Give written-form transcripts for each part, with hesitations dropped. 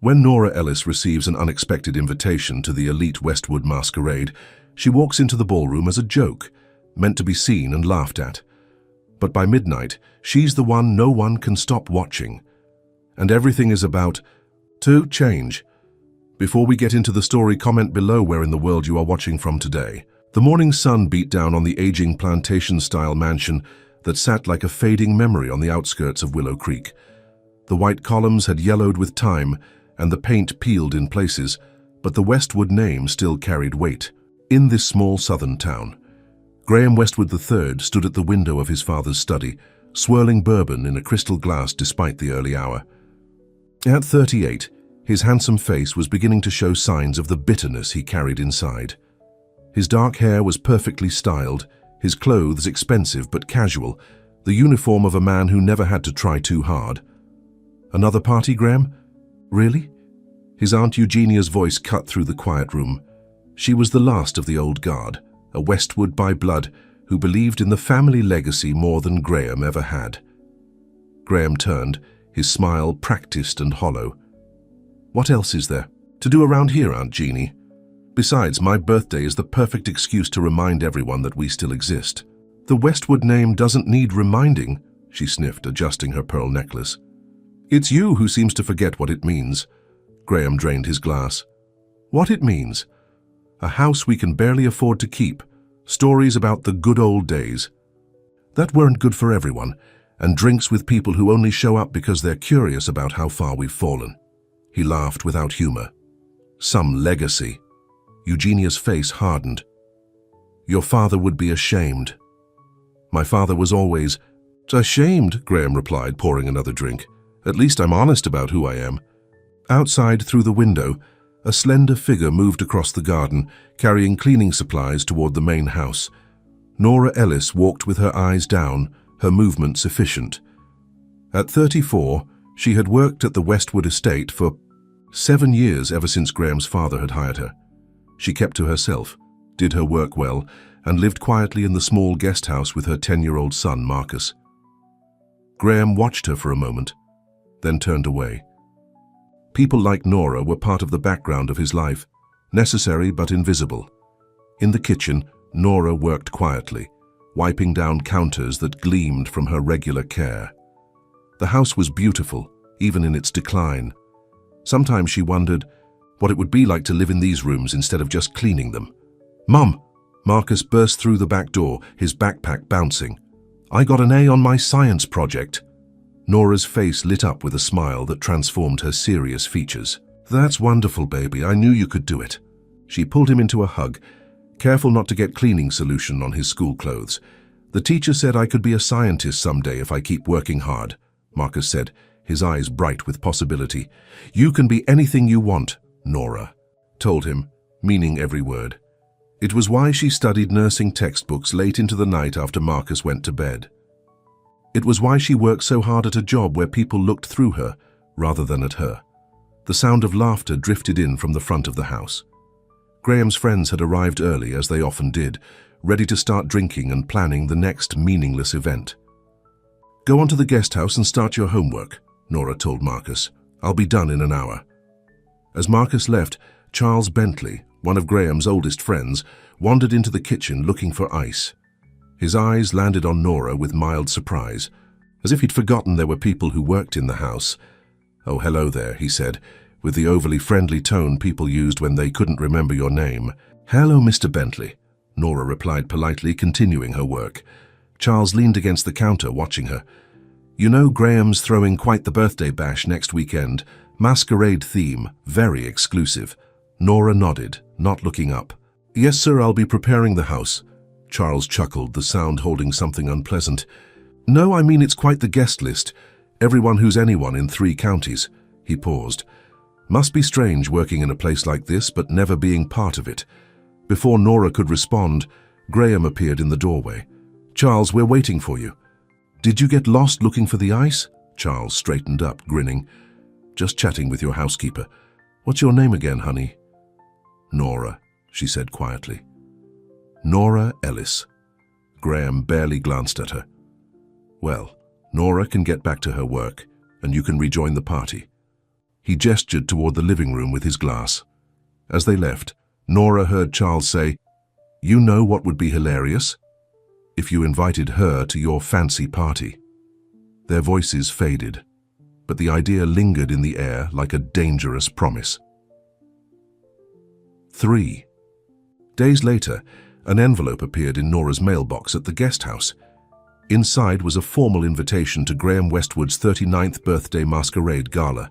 When Nora Ellis receives an unexpected invitation to the elite Westwood masquerade, she walks into the ballroom as a joke, meant to be seen and laughed at. But by midnight, she's the one no one can stop watching. And everything is about to change. Before we get into the story, comment below where in the world you are watching from today. The morning sun beat down on the aging plantation-style mansion that sat like a fading memory on the outskirts of Willow Creek. The white columns had yellowed with time, and the paint peeled in places, but the Westwood name still carried weight. In this small southern town, Graham Westwood III stood at the window of his father's study, swirling bourbon in a crystal glass despite the early hour. At 38, his handsome face was beginning to show signs of the bitterness he carried inside. His dark hair was perfectly styled, his clothes expensive but casual, the uniform of a man who never had to try too hard. "Another party, Graham? Really?" His Aunt Eugenia's voice cut through the quiet room. She was the last of the old guard, a Westwood by blood, who believed in the family legacy more than Graham ever had. Graham turned, his smile practiced and hollow. "What else is there to do around here, Aunt Jeannie? Besides, my birthday is the perfect excuse to remind everyone that we still exist." "The Westwood name doesn't need reminding," she sniffed, adjusting her pearl necklace. "It's you who seems to forget what it means." Graham drained his glass. "What it means? A house we can barely afford to keep. Stories about the good old days. That weren't good for everyone, and drinks with people who only show up because they're curious about how far we've fallen." He laughed without humor. "Some legacy." Eugenia's face hardened. "Your father would be ashamed." "My father was always..." "Ashamed," Graham replied, pouring another drink. "At least I'm honest about who I am." Outside, through the window, a slender figure moved across the garden, carrying cleaning supplies toward the main house. Nora Ellis walked with her eyes down, her movements efficient. At 34, she had worked at the Westwood estate for 7 years, ever since Graham's father had hired her. She kept to herself, did her work well, and lived quietly in the small guest house with her 10-year-old son, Marcus. Graham watched her for a moment, then turned away. People like Nora were part of the background of his life, necessary but invisible. In the kitchen, Nora worked quietly, wiping down counters that gleamed from her regular care. The house was beautiful, even in its decline. Sometimes she wondered what it would be like to live in these rooms instead of just cleaning them. "Mum!" Marcus burst through the back door, his backpack bouncing. "I got an A on my science project." Nora's face lit up with a smile that transformed her serious features. "That's wonderful, baby. I knew you could do it." She pulled him into a hug, careful not to get cleaning solution on his school clothes. "The teacher said I could be a scientist someday if I keep working hard," Marcus said, his eyes bright with possibility. "You can be anything you want," Nora told him, meaning every word. It was why she studied nursing textbooks late into the night after Marcus went to bed. It was why she worked so hard at a job where people looked through her rather than at her. The sound of laughter drifted in from the front of the house. Graham's friends had arrived early, as they often did, ready to start drinking and planning the next meaningless event. "Go on to the guest house and start your homework," Nora told Marcus. "I'll be done in an hour." As Marcus left, Charles Bentley, one of Graham's oldest friends, wandered into the kitchen looking for ice. His eyes landed on Nora with mild surprise, as if he'd forgotten there were people who worked in the house. "Oh, hello there," he said, with the overly friendly tone people used when they couldn't remember your name. "Hello, Mr. Bentley," Nora replied politely, continuing her work. Charles leaned against the counter, watching her. "You know Graham's throwing quite the birthday bash next weekend. Masquerade theme, very exclusive." Nora nodded, not looking up. "Yes, sir, I'll be preparing the house." Charles chuckled, the sound holding something unpleasant. "No, I mean it's quite the guest list. Everyone who's anyone in 3 counties. He paused. Must be strange working in a place like this, but never being part of it. Before Nora could respond, Graham appeared in the doorway. "Charles, we're waiting for you." "Did you get lost looking for the ice?" Charles straightened up, grinning. "Just chatting with your housekeeper. What's your name again, honey?" "Nora," she said quietly. "Nora Ellis." Graham barely glanced at her. "Well, Nora can get back to her work, and you can rejoin the party." He gestured toward the living room with his glass. As they left, Nora heard Charles say, "You know what would be hilarious? If you invited her to your fancy party." Their voices faded, but the idea lingered in the air like a dangerous promise. 3. Days later, an envelope appeared in Nora's mailbox at the guest house. Inside was a formal invitation to Graham Westwood's 39th birthday masquerade gala.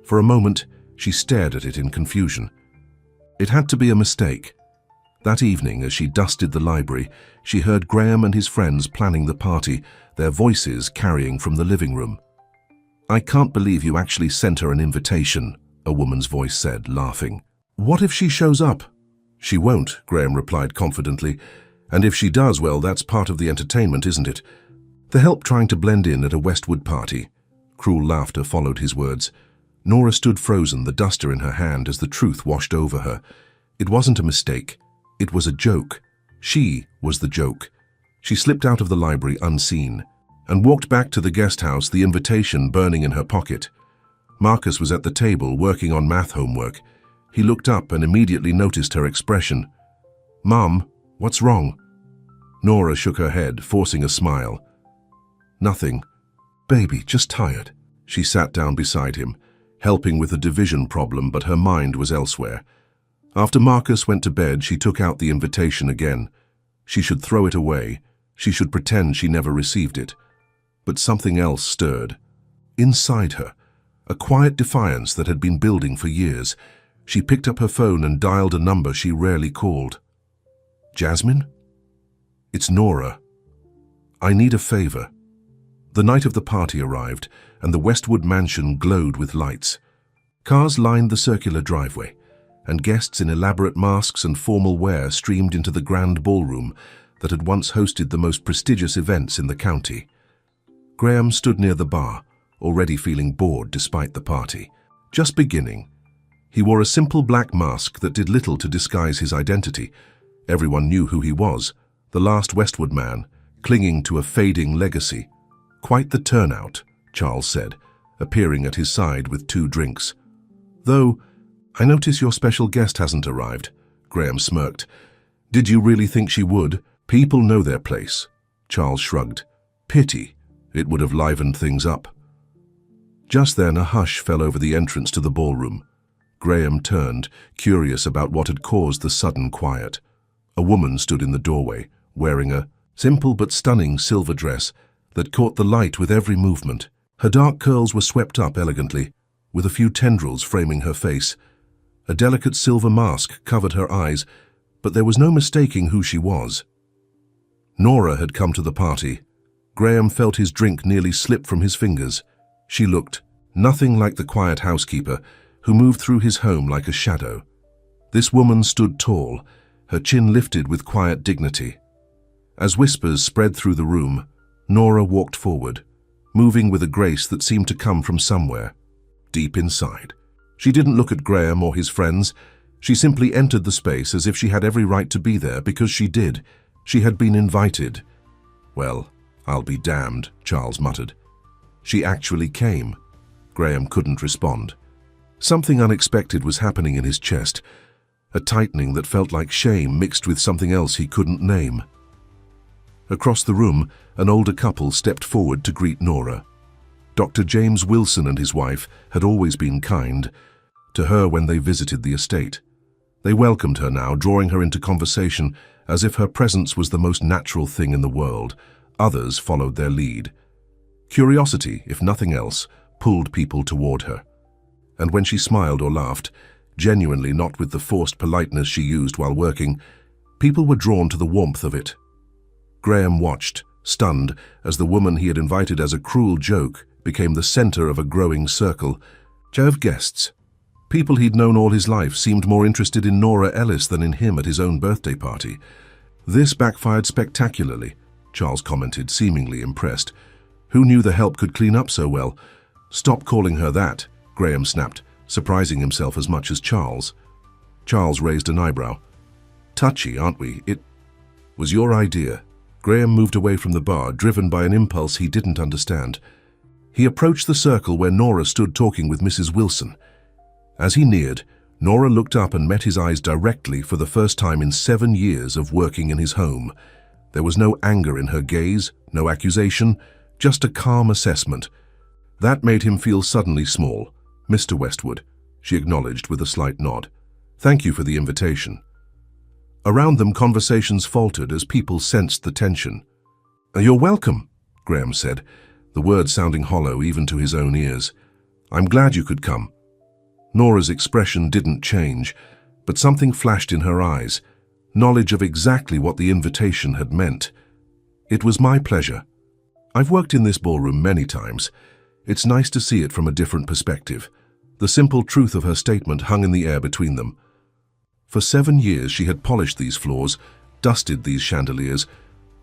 For a moment, she stared at it in confusion. It had to be a mistake. That evening, as she dusted the library, she heard Graham and his friends planning the party, their voices carrying from the living room. "I can't believe you actually sent her an invitation," a woman's voice said, laughing. "What if she shows up?" "She won't," Graham replied confidently. "And if she does, well, that's part of the entertainment, isn't it? The help trying to blend in at a Westwood party." Cruel laughter followed his words. Nora stood frozen, the duster in her hand, as the truth washed over her. It wasn't a mistake. It was a joke. She was the joke. She slipped out of the library unseen and walked back to the guest house, the invitation burning in her pocket. Marcus was at the table working on math homework. He looked up and immediately noticed her expression. "Mum, what's wrong?" Nora shook her head, forcing a smile. "Nothing. Baby, just tired." She sat down beside him, helping with the division problem, but her mind was elsewhere. After Marcus went to bed, she took out the invitation again. She should throw it away. She should pretend she never received it. But something else stirred. Inside her, a quiet defiance that had been building for years. She picked up her phone and dialed a number she rarely called. "Jasmine? It's Nora. I need a favor." The night of the party arrived, and the Westwood mansion glowed with lights. Cars lined the circular driveway, and guests in elaborate masks and formal wear streamed into the grand ballroom that had once hosted the most prestigious events in the county. Graham stood near the bar, already feeling bored despite the party. Just beginning. He wore a simple black mask that did little to disguise his identity. Everyone knew who he was, the last Westwood man, clinging to a fading legacy. "Quite the turnout," Charles said, appearing at his side with 2 drinks. "Though, I notice your special guest hasn't arrived," Graham smirked. "Did you really think she would? People know their place." Charles shrugged. "Pity. It would have livened things up." Just then a hush fell over the entrance to the ballroom. Graham turned, curious about what had caused the sudden quiet. A woman stood in the doorway, wearing a simple but stunning silver dress that caught the light with every movement. Her dark curls were swept up elegantly, with a few tendrils framing her face. A delicate silver mask covered her eyes, but there was no mistaking who she was. Nora had come to the party. Graham felt his drink nearly slip from his fingers. She looked nothing like the quiet housekeeper who moved through his home like a shadow. This woman stood tall, her chin lifted with quiet dignity. As whispers spread through the room, Nora walked forward, moving with a grace that seemed to come from somewhere, deep inside. She didn't look at Graham or his friends. She simply entered the space as if she had every right to be there, because she did. She had been invited. "Well, I'll be damned," Charles muttered. "She actually came." Graham couldn't respond. Something unexpected was happening in his chest, a tightening that felt like shame mixed with something else he couldn't name. Across the room, an older couple stepped forward to greet Nora. Dr. James Wilson and his wife had always been kind to her when they visited the estate. They welcomed her now, drawing her into conversation as if her presence was the most natural thing in the world. Others followed their lead. Curiosity, if nothing else, pulled people toward her. And when she smiled or laughed, genuinely not with the forced politeness she used while working, people were drawn to the warmth of it. Graham watched, stunned, as the woman he had invited as a cruel joke became the center of a growing circle of guests. People he'd known all his life seemed more interested in Nora Ellis than in him at his own birthday party. "This backfired spectacularly," Charles commented, seemingly impressed. "Who knew the help could clean up so well?" "Stop calling her that," Graham snapped, surprising himself as much as Charles. Charles raised an eyebrow. "Touchy, aren't we? It was your idea." Graham moved away from the bar, driven by an impulse he didn't understand. He approached the circle where Nora stood talking with Mrs. Wilson. As he neared, Nora looked up and met his eyes directly for the first time in 7 years of working in his home. There was no anger in her gaze, no accusation, just a calm assessment. That made him feel suddenly small. "Mr. Westwood," she acknowledged with a slight nod. "Thank you for the invitation." Around them, conversations faltered as people sensed the tension. "You're welcome," Graham said, the words sounding hollow even to his own ears. "I'm glad you could come." Nora's expression didn't change, but something flashed in her eyes, knowledge of exactly what the invitation had meant. "It was my pleasure. I've worked in this ballroom many times. It's nice to see it from a different perspective." The simple truth of her statement hung in the air between them. For 7 years she had polished these floors, dusted these chandeliers,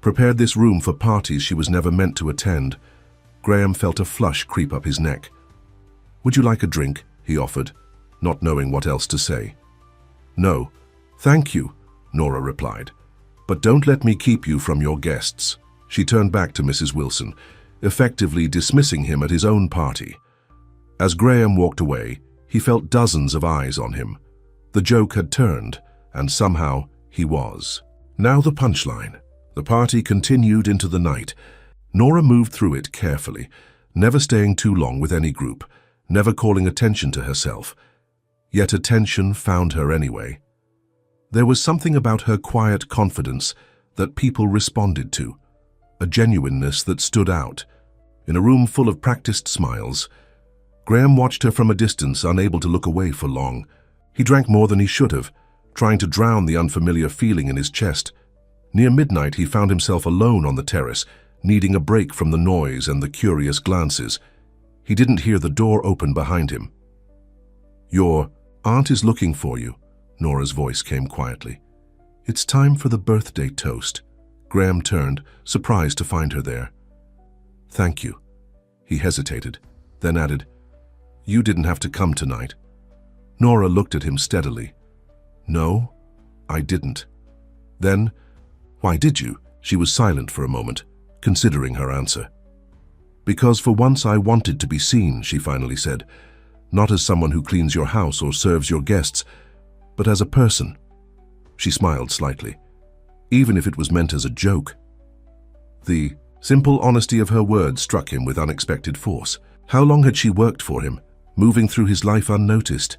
prepared this room for parties she was never meant to attend. Graham felt a flush creep up his neck. "Would you like a drink?" he offered, not knowing what else to say. "No, thank you," Nora replied. "But don't let me keep you from your guests." She turned back to Mrs. Wilson, effectively dismissing him at his own party. As Graham walked away, he felt dozens of eyes on him. The joke had turned, and somehow he was. Now the punchline. The party continued into the night. Nora moved through it carefully, never staying too long with any group, never calling attention to herself. Yet attention found her anyway. There was something about her quiet confidence that people responded to, a genuineness that stood out. In a room full of practiced smiles, Graham watched her from a distance, unable to look away for long. He drank more than he should have, trying to drown the unfamiliar feeling in his chest. Near midnight, he found himself alone on the terrace, needing a break from the noise and the curious glances. He didn't hear the door open behind him. "Your aunt is looking for you," Nora's voice came quietly. "It's time for the birthday toast." Graham turned, surprised to find her there. "Thank you." He hesitated, then added, "You didn't have to come tonight." Nora looked at him steadily. "No, I didn't." Then, "Why did you?" She was silent for a moment, considering her answer. "Because for once I wanted to be seen," she finally said, "not as someone who cleans your house or serves your guests, but as a person." She smiled slightly, even if it was meant as a joke. The simple honesty of her words struck him with unexpected force. How long had she worked for him, moving through his life unnoticed?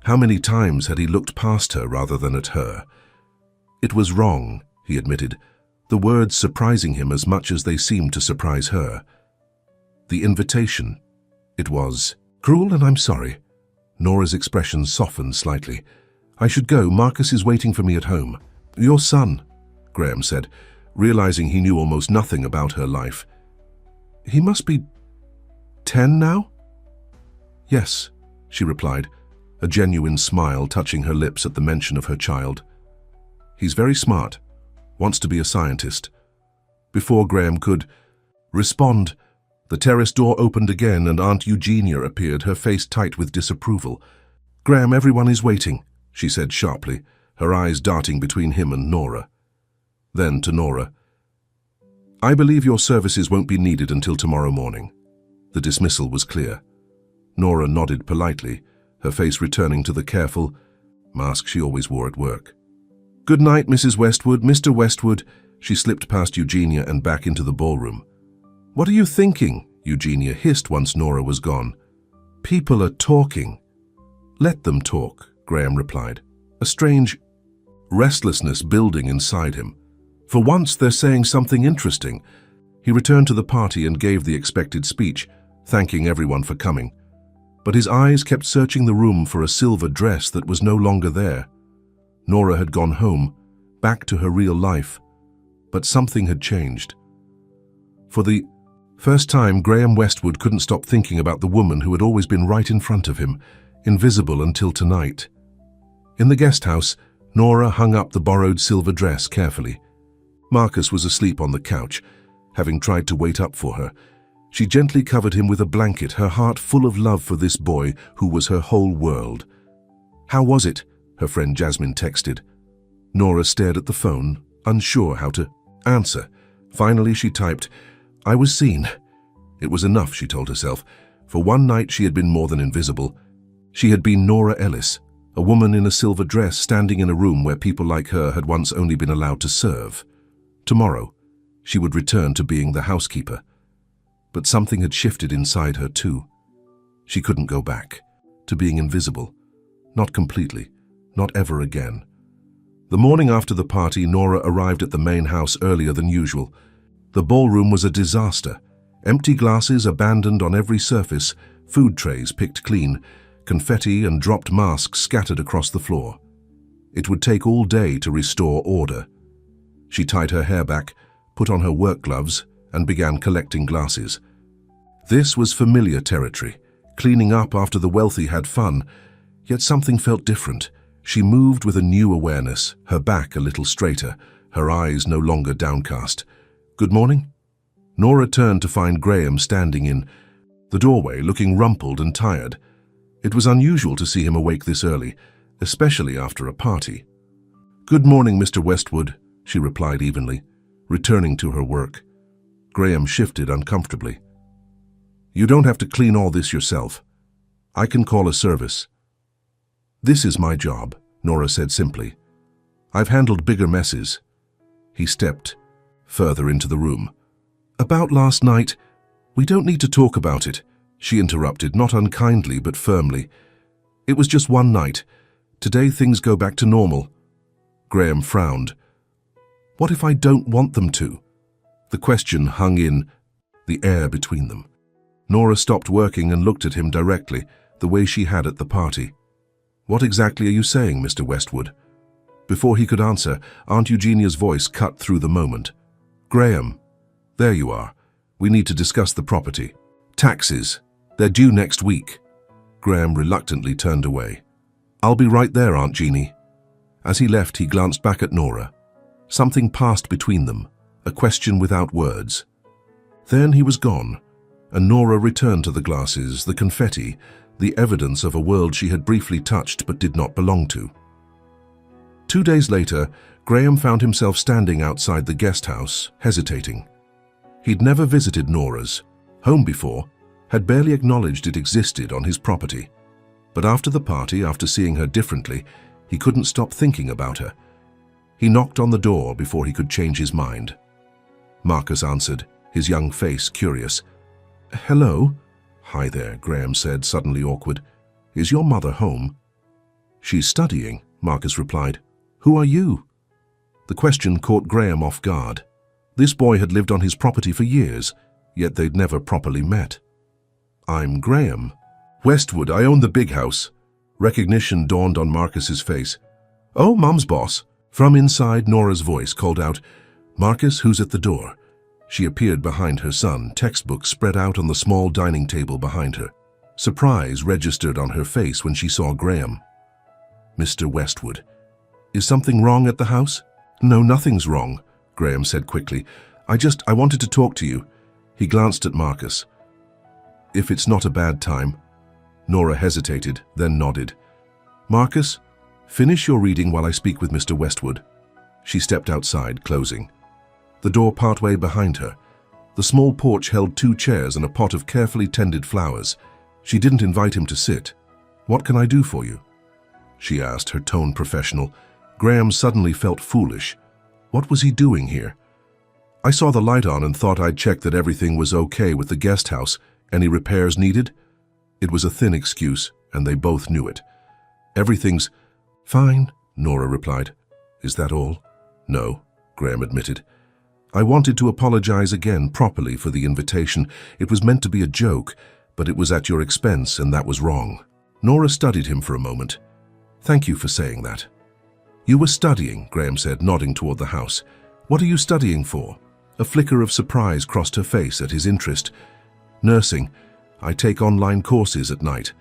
How many times had he looked past her rather than at her? It was wrong, he admitted, the words surprising him as much as they seemed to surprise her. The invitation. It was cruel, and I'm sorry. Nora's expression softened slightly. "I should go. Marcus is waiting for me at home." "Your son," Graham said, realizing he knew almost nothing about her life. "He must be 10 now?" "Yes," she replied, a genuine smile touching her lips at the mention of her child. "He's very smart, wants to be a scientist." Before Graham could respond, the terrace door opened again and Aunt Eugenia appeared, her face tight with disapproval. "Graham, everyone is waiting," she said sharply, her eyes darting between him and Nora. Then to Nora, "I believe your services won't be needed until tomorrow morning." The dismissal was clear. Nora nodded politely, her face returning to the careful mask she always wore at work. "Good night, Mrs. Westwood, Mr. Westwood." She slipped past Eugenia and back into the ballroom. "What are you thinking?" Eugenia hissed once Nora was gone. "People are talking." "Let them talk," Graham replied, a strange restlessness building inside him. For once they're saying something interesting. He returned to the party and gave the expected speech, thanking everyone for coming. But his eyes kept searching the room for a silver dress that was no longer there. Nora had gone home, back to her real life. But something had changed. For the first time, Graham Westwood couldn't stop thinking about the woman who had always been right in front of him, invisible until tonight. In the guest house, Nora hung up the borrowed silver dress carefully. Marcus was asleep on the couch, having tried to wait up for her. She gently covered him with a blanket, her heart full of love for this boy who was her whole world. "How was it?" her friend Jasmine texted. Nora stared at the phone, unsure how to answer. Finally she typed, "I was seen. It was enough, she told herself. For one night she had been more than invisible. She had been Nora Ellis, a woman in a silver dress standing in a room where people like her had once only been allowed to serve. Tomorrow, she would return to being the housekeeper. But something had shifted inside her too. She couldn't go back to being invisible. Not completely, not ever again. The morning after the party, Nora arrived at the main house earlier than usual. The ballroom was a disaster. Empty glasses abandoned on every surface, food trays picked clean, confetti and dropped masks scattered across the floor. It would take all day to restore order. She tied her hair back, put on her work gloves, and began collecting glasses. This was familiar territory, cleaning up after the wealthy had fun, yet something felt different. She moved with a new awareness, her back a little straighter, her eyes no longer downcast. "Good morning?" Nora turned to find Graham standing in the doorway, looking rumpled and tired. It was unusual to see him awake this early, especially after a party. "Good morning, Mr. Westwood," she replied evenly, returning to her work. Graham shifted uncomfortably. "You don't have to clean all this yourself. I can call a service." "This is my job," Nora said simply. "I've handled bigger messes." He stepped further into the room. "About last night, we don't need to talk about it," she interrupted, not unkindly but firmly. "It was just one night. Today things go back to normal." Graham frowned. "What if I don't want them to?" The question hung in the air between them. Nora stopped working and looked at him directly, the way she had at the party. "What exactly are you saying, Mr. Westwood?" Before he could answer, Aunt Eugenia's voice cut through the moment. "Graham, there you are. We need to discuss the property. Taxes. They're due next week." Graham reluctantly turned away. "I'll be right there, Aunt Jeannie." As he left, he glanced back at Nora. Something passed between them, a question without words. Then he was gone, and Nora returned to the glasses, the confetti, the evidence of a world she had briefly touched but did not belong to. 2 days later, Graham found himself standing outside the guest house, hesitating. He'd never visited Nora's home before, had barely acknowledged it existed on his property. But after the party, after seeing her differently, he couldn't stop thinking about her. He knocked on the door before he could change his mind. Marcus answered, his young face curious. "Hello?" "Hi there," Graham said, suddenly awkward. "Is your mother home?" "She's studying," Marcus replied. "Who are you?" The question caught Graham off guard. This boy had lived on his property for years, yet they'd never properly met. "I'm Graham Westwood. I own the big house." Recognition dawned on Marcus's face. "Oh, Mum's boss." From inside, Nora's voice called out, "Marcus, who's at the door?" She appeared behind her son, textbooks spread out on the small dining table behind her. Surprise registered on her face when she saw Graham. "Mr. Westwood, is something wrong at the house?" "No, nothing's wrong," Graham said quickly. I wanted to talk to you." He glanced at Marcus. "If it's not a bad time." Nora hesitated, then nodded. "Marcus, finish your reading while I speak with Mr. Westwood." She stepped outside, closing the door partway behind her. The small porch held 2 chairs and a pot of carefully tended flowers. She didn't invite him to sit. "What can I do for you?" she asked, her tone professional. Graham suddenly felt foolish. What was he doing here? "I saw the light on and thought I'd check that everything was okay with the guest house. Any repairs needed?" It was a thin excuse, and they both knew it. "Everything's fine," Nora replied. "Is that all?" "No," Graham admitted. "I wanted to apologize again properly for the invitation. It was meant to be a joke, but it was at your expense, and that was wrong." Nora studied him for a moment. "Thank you for saying that." "You were studying," Graham said, nodding toward the house. "What are you studying for?" A flicker of surprise crossed her face at his interest. "Nursing. I take online courses at night."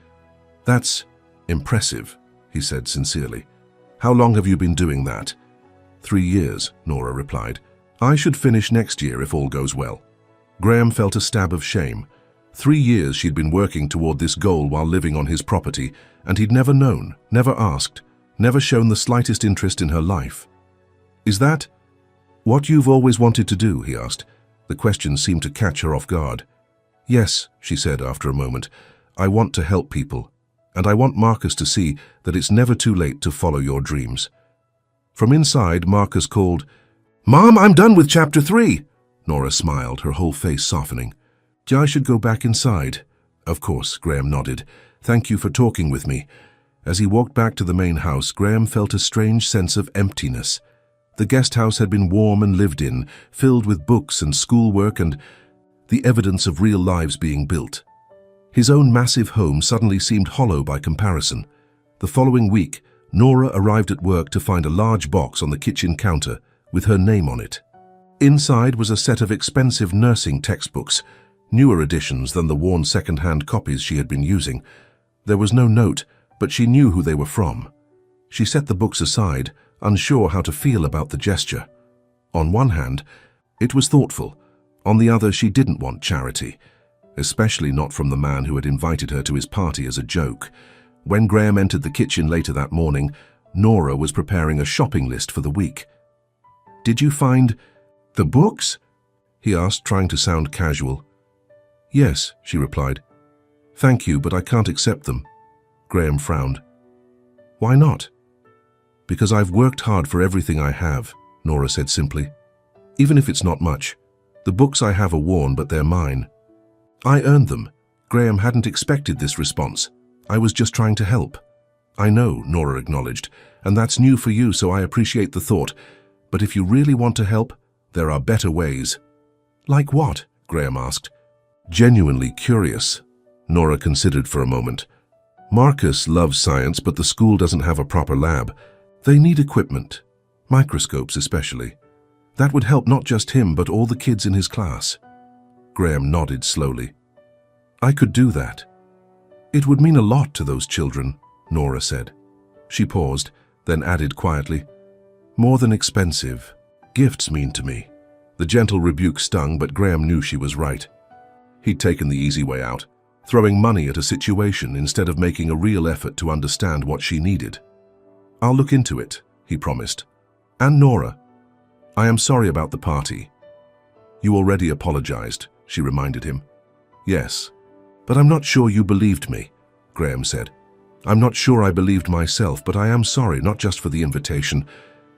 "That's impressive," he said sincerely. "How long have you been doing that?" 3 years, Nora replied. "I should finish next year if all goes well." Graham felt a stab of shame. 3 years she'd been working toward this goal while living on his property, and he'd never known, never asked, never shown the slightest interest in her life. "Is that what you've always wanted to do?" he asked. The question seemed to catch her off guard. Yes, she said after a moment. I want to help people, and I want Marcus to see that it's never too late to follow your dreams. From inside, Marcus called, "Mom, I'm done with chapter 3. Nora smiled, her whole face softening. I should go back inside. Of course, Graham nodded. Thank you for talking with me. As he walked back to the main house, Graham felt a strange sense of emptiness. The guest house had been warm and lived in, filled with books and schoolwork and the evidence of real lives being built. His own massive home suddenly seemed hollow by comparison. The following week, Nora arrived at work to find a large box on the kitchen counter with her name on it. Inside was a set of expensive nursing textbooks, newer editions than the worn second-hand copies she had been using. There was no note, but she knew who they were from. She set the books aside, unsure how to feel about the gesture. On one hand, it was thoughtful. On the other, she didn't want charity, especially not from the man who had invited her to his party as a joke. When Graham entered the kitchen later that morning, Nora was preparing a shopping list for the week. "Did you find the books?" he asked, trying to sound casual. "Yes," she replied. "Thank you, but I can't accept them." Graham frowned. "Why not?" "Because I've worked hard for everything I have," Nora said simply. "Even if it's not much. The books I have are worn, but they're mine. I earned them." Graham hadn't expected this response. "I was just trying to help." "I know," Nora acknowledged, "and that's new for you, so I appreciate the thought. But if you really want to help, there are better ways." "Like what?" Graham asked. Genuinely curious. Nora considered for a moment. "Marcus loves science, but the school doesn't have a proper lab. They need equipment, microscopes especially. That would help not just him, but all the kids in his class." Graham nodded slowly. "I could do that." "It would mean a lot to those children," Nora said. She paused, then added quietly, "More than expensive. Gifts mean to me." The gentle rebuke stung, but Graham knew she was right. He'd taken the easy way out, throwing money at a situation instead of making a real effort to understand what she needed. "I'll look into it," he promised. "And Nora, I am sorry about the party." "You already apologized," she reminded him. "Yes, but I'm not sure you believed me," Graham said. "I'm not sure I believed myself, but I am sorry not just for the invitation,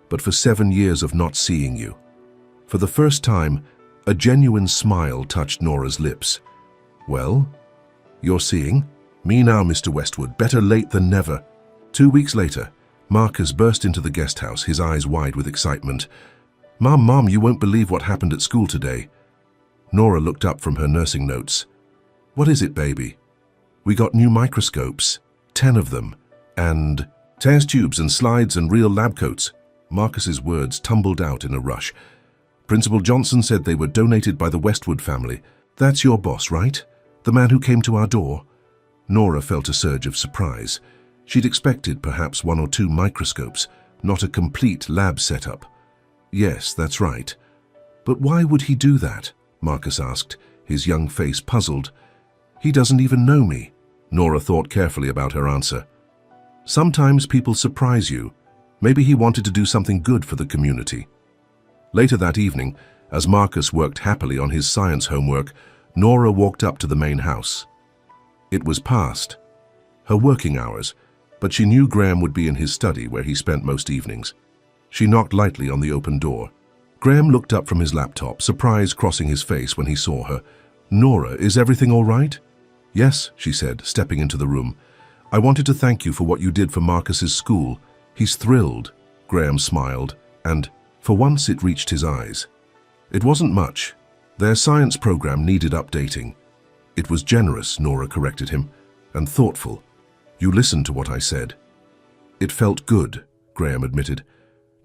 but for 7 years of not seeing you." For the first time, a genuine smile touched Nora's lips. "Well, you're seeing? Me now, Mr. Westwood, better late than never." 2 weeks later, Marcus burst into the guest house, his eyes wide with excitement. Mom, you won't believe what happened at school today." Nora looked up from her nursing notes. "What is it, baby?" "We got new microscopes, 10 of them, and test tubes and slides and real lab coats." Marcus's words tumbled out in a rush. "Principal Johnson said they were donated by the Westwood family. That's your boss, right? The man who came to our door?" Nora felt a surge of surprise. She'd expected perhaps 1 or 2 microscopes, not a complete lab setup. "Yes, that's right." "But why would he do that?" Marcus asked, his young face puzzled. "He doesn't even know me." Nora thought carefully about her answer. "Sometimes people surprise you. Maybe he wanted to do something good for the community." Later that evening, as Marcus worked happily on his science homework, Nora walked up to the main house. It was past her working hours, but she knew Graham would be in his study where he spent most evenings. She knocked lightly on the open door. Graham looked up from his laptop, surprise crossing his face when he saw her. "Nora, is everything all right?" "Yes," she said, stepping into the room. "I wanted to thank you for what you did for Marcus's school. He's thrilled." Graham smiled, and for once it reached his eyes. "It wasn't much. Their science program needed updating." "It was generous," Nora corrected him, "and thoughtful. You listened to what I said." "It felt good," Graham admitted,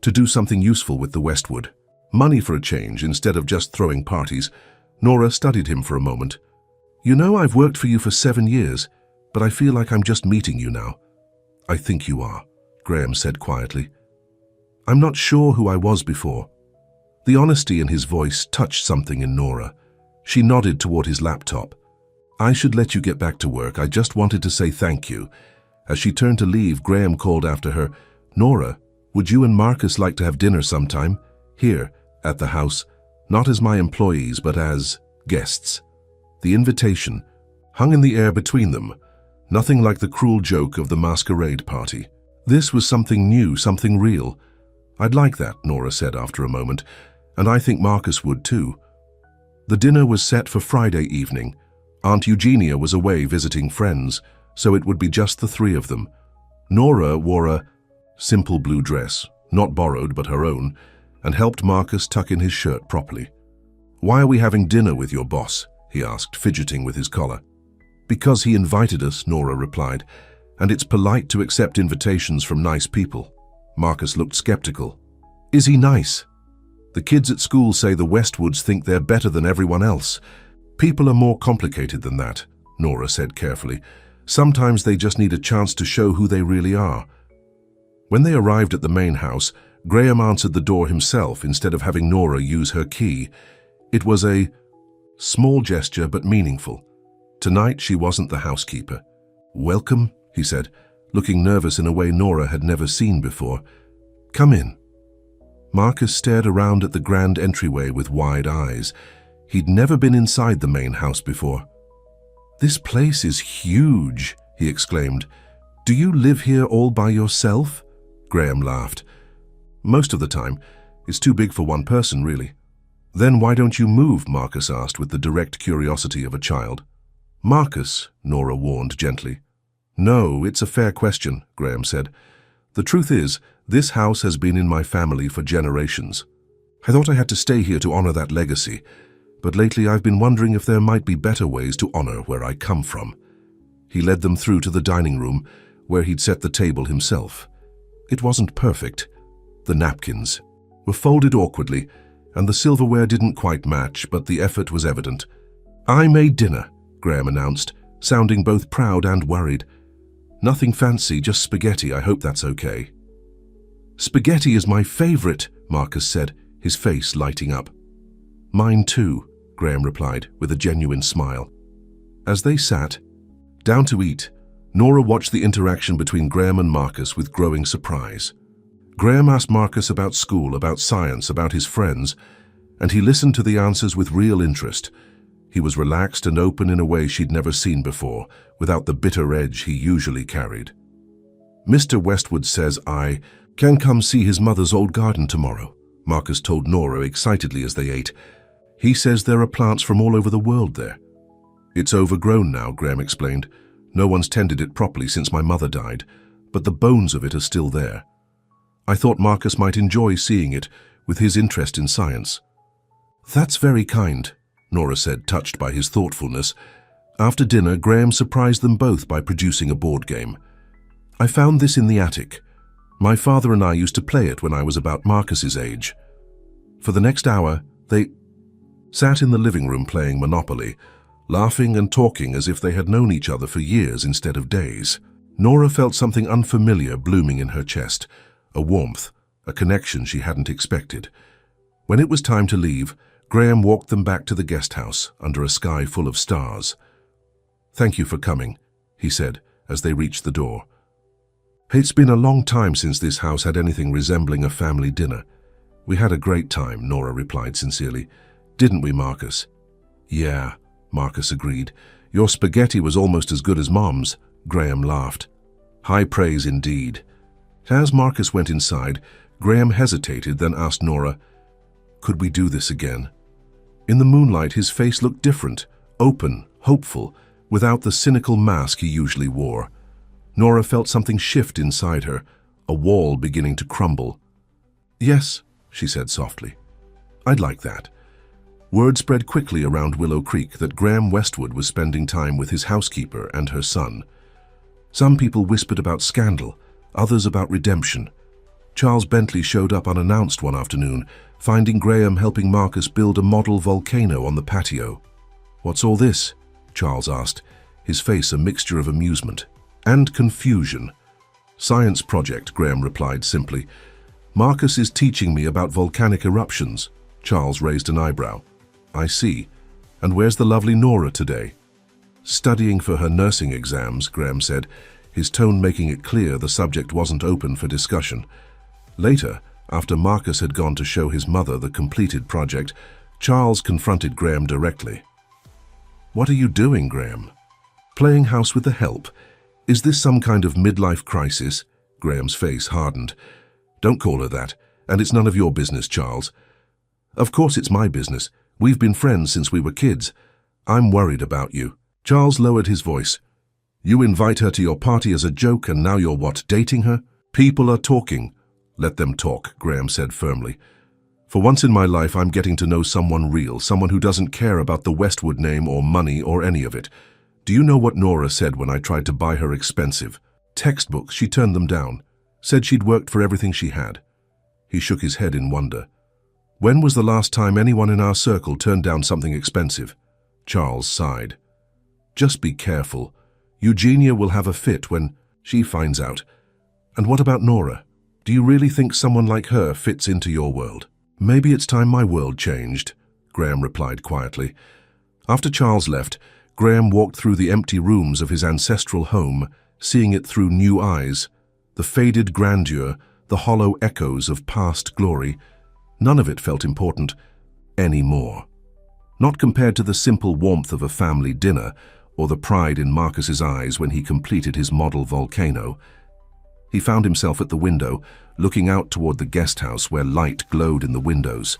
"to do something useful with the Westwood. Money for a change instead of just throwing parties." Nora studied him for a moment. "You know, I've worked for you for 7 years, but I feel like I'm just meeting you now." "I think you are," Graham said quietly. "I'm not sure who I was before." The honesty in his voice touched something in Nora. She nodded toward his laptop. "I should let you get back to work. I just wanted to say thank you." As she turned to leave, Graham called after her, "Nora, would you and Marcus like to have dinner sometime? Here, at the house, not as my employees, but as guests." The invitation hung in the air between them, nothing like the cruel joke of the masquerade party. This was something new, something real. "I'd like that," Nora said after a moment, "and I think Marcus would too." The dinner was set for Friday evening. Aunt Eugenia was away visiting friends, so it would be just the three of them. Nora wore a simple blue dress, not borrowed but her own, and helped Marcus tuck in his shirt properly. "Why are we having dinner with your boss?" he asked, fidgeting with his collar. "Because he invited us," Nora replied, "and it's polite to accept invitations from nice people." Marcus looked skeptical. "Is he nice?" "The kids at school say the Westwoods think they're better than everyone else. People are more complicated than that," Nora said carefully. "Sometimes they just need a chance to show who they really are." When they arrived at the main house, Graham answered the door himself instead of having Nora use her key. It was a small gesture but meaningful. Tonight she wasn't the housekeeper. "Welcome," he said, looking nervous in a way Nora had never seen before. "Come in." Marcus stared around at the grand entryway with wide eyes. He'd never been inside the main house before. "This place is huge," he exclaimed. "Do you live here all by yourself?" Graham laughed. "Most of the time. It's too big for one person, really." "Then why don't you move?" Marcus asked with the direct curiosity of a child. "Marcus," Nora warned gently. "No, it's a fair question," Graham said. "The truth is, this house has been in my family for generations. I thought I had to stay here to honor that legacy, but lately I've been wondering if there might be better ways to honor where I come from." He led them through to the dining room, where he'd set the table himself. It wasn't perfect. The napkins were folded awkwardly, and the silverware didn't quite match, but the effort was evident. "I made dinner," Graham announced, sounding both proud and worried. "Nothing fancy, just spaghetti. I hope that's okay." "Spaghetti is my favorite," Marcus said, his face lighting up. "Mine too," Graham replied, with a genuine smile. As they sat down to eat, Nora watched the interaction between Graham and Marcus with growing surprise. Graham asked Marcus about school, about science, about his friends, and he listened to the answers with real interest. He was relaxed and open in a way she'd never seen before, without the bitter edge he usually carried. "Mr. Westwood says I can come see his mother's old garden tomorrow," Marcus told Nora excitedly as they ate. "He says there are plants from all over the world there." "It's overgrown now," Graham explained. "No one's tended it properly since my mother died, but the bones of it are still there. I thought Marcus might enjoy seeing it, with his interest in science." "That's very kind," Nora said, touched by his thoughtfulness. After dinner, Graham surprised them both by producing a board game. "I found this in the attic. My father and I used to play it when I was about Marcus's age." For the next hour, they sat in the living room playing Monopoly, laughing and talking as if they had known each other for years instead of days. Nora felt something unfamiliar blooming in her chest, a warmth, a connection she hadn't expected. When it was time to leave, Graham walked them back to the guest house under a sky full of stars. "Thank you for coming," he said as they reached the door. "It's been a long time since this house had anything resembling a family dinner." "We had a great time," Nora replied sincerely. "Didn't we, Marcus?" "Yeah," Marcus agreed. "Your spaghetti was almost as good as Mom's," Graham laughed. "High praise indeed." As Marcus went inside, Graham hesitated, then asked Nora, "Could we do this again?" In the moonlight, his face looked different, open, hopeful, without the cynical mask he usually wore. Nora felt something shift inside her, a wall beginning to crumble. "Yes," she said softly. "I'd like that." Word spread quickly around Willow Creek that Graham Westwood was spending time with his housekeeper and her son. Some people whispered about scandal, others about redemption. Charles Bentley showed up unannounced one afternoon, finding Graham helping Marcus build a model volcano on the patio. "What's all this?" Charles asked, his face a mixture of amusement and confusion. "Science project," Graham replied simply. "Marcus is teaching me about volcanic eruptions." Charles raised an eyebrow. "I see. And where's the lovely Nora today?" "Studying for her nursing exams," Graham said, his tone making it clear the subject wasn't open for discussion. Later, after Marcus had gone to show his mother the completed project, Charles confronted Graham directly. What are you doing, Graham? Playing house with the help? Is this some kind of midlife crisis? Graham's face hardened. Don't call her that, and it's none of your business, Charles. Of course it's my business. We've been friends since we were kids. I'm worried about you. Charles lowered his voice. You invite her to your party as a joke and now you're what, dating her? People are talking. Let them talk, Graham said firmly. For once in my life I'm getting to know someone real, someone who doesn't care about the Westwood name or money or any of it. Do you know what Nora said when I tried to buy her expensive textbooks? She turned them down. Said she'd worked for everything she had. He shook his head in wonder. When was the last time anyone in our circle turned down something expensive? Charles sighed. Just be careful. Eugenia will have a fit when she finds out. And what about Nora? Do you really think someone like her fits into your world? Maybe it's time my world changed, Graham replied quietly. After Charles left, Graham walked through the empty rooms of his ancestral home, seeing it through new eyes. The faded grandeur, the hollow echoes of past glory, none of it felt important anymore. Not compared to the simple warmth of a family dinner or the pride in Marcus's eyes when he completed his model volcano. He found himself at the window, looking out toward the guest house where light glowed in the windows.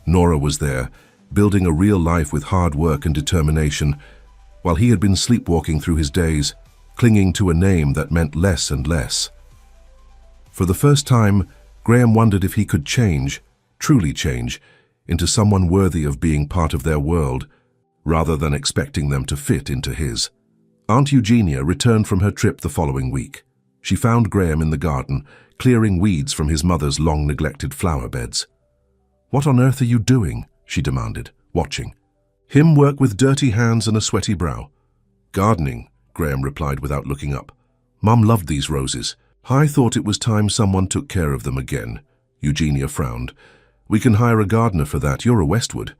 Nora was there, building a real life with hard work and determination, while he had been sleepwalking through his days, clinging to a name that meant less and less. For the first time, Graham wondered if he could change, truly change, into someone worthy of being part of their world, rather than expecting them to fit into his. Aunt Eugenia returned from her trip the following week. She found Graham in the garden, clearing weeds from his mother's long-neglected flower beds. "What on earth are you doing?" she demanded, watching. Him work with dirty hands and a sweaty brow. "Gardening," Graham replied without looking up. "Mum loved these roses. I thought it was time someone took care of them again." Eugenia frowned. "We can hire a gardener for that. You're a Westwood."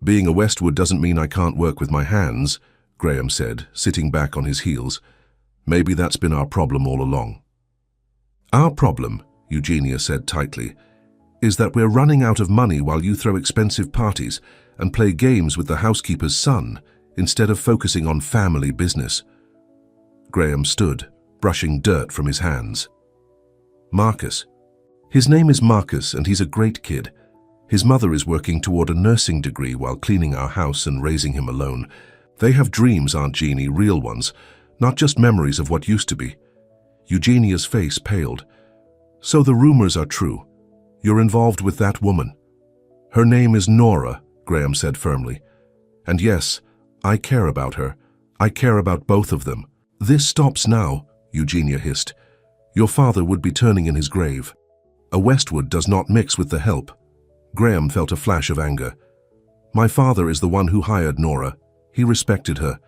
"Being a Westwood doesn't mean I can't work with my hands," Graham said, sitting back on his heels. "Maybe that's been our problem all along." "Our problem," Eugenia said tightly, "is that we're running out of money while you throw expensive parties and play games with the housekeeper's son instead of focusing on family business." Graham stood, brushing dirt from his hands. "Marcus. His name is Marcus and he's a great kid. His mother is working toward a nursing degree while cleaning our house and raising him alone. They have dreams, Aunt Jeannie, real ones, not just memories of what used to be." Eugenia's face paled. "So the rumors are true. You're involved with that woman." "Her name is Nora," Graham said firmly. "And yes, I care about her. I care about both of them." "This stops now," Eugenia hissed. "Your father would be turning in his grave. A Westwood does not mix with the help." Graham felt a flash of anger. "My father is the one who hired Nora. He respected her.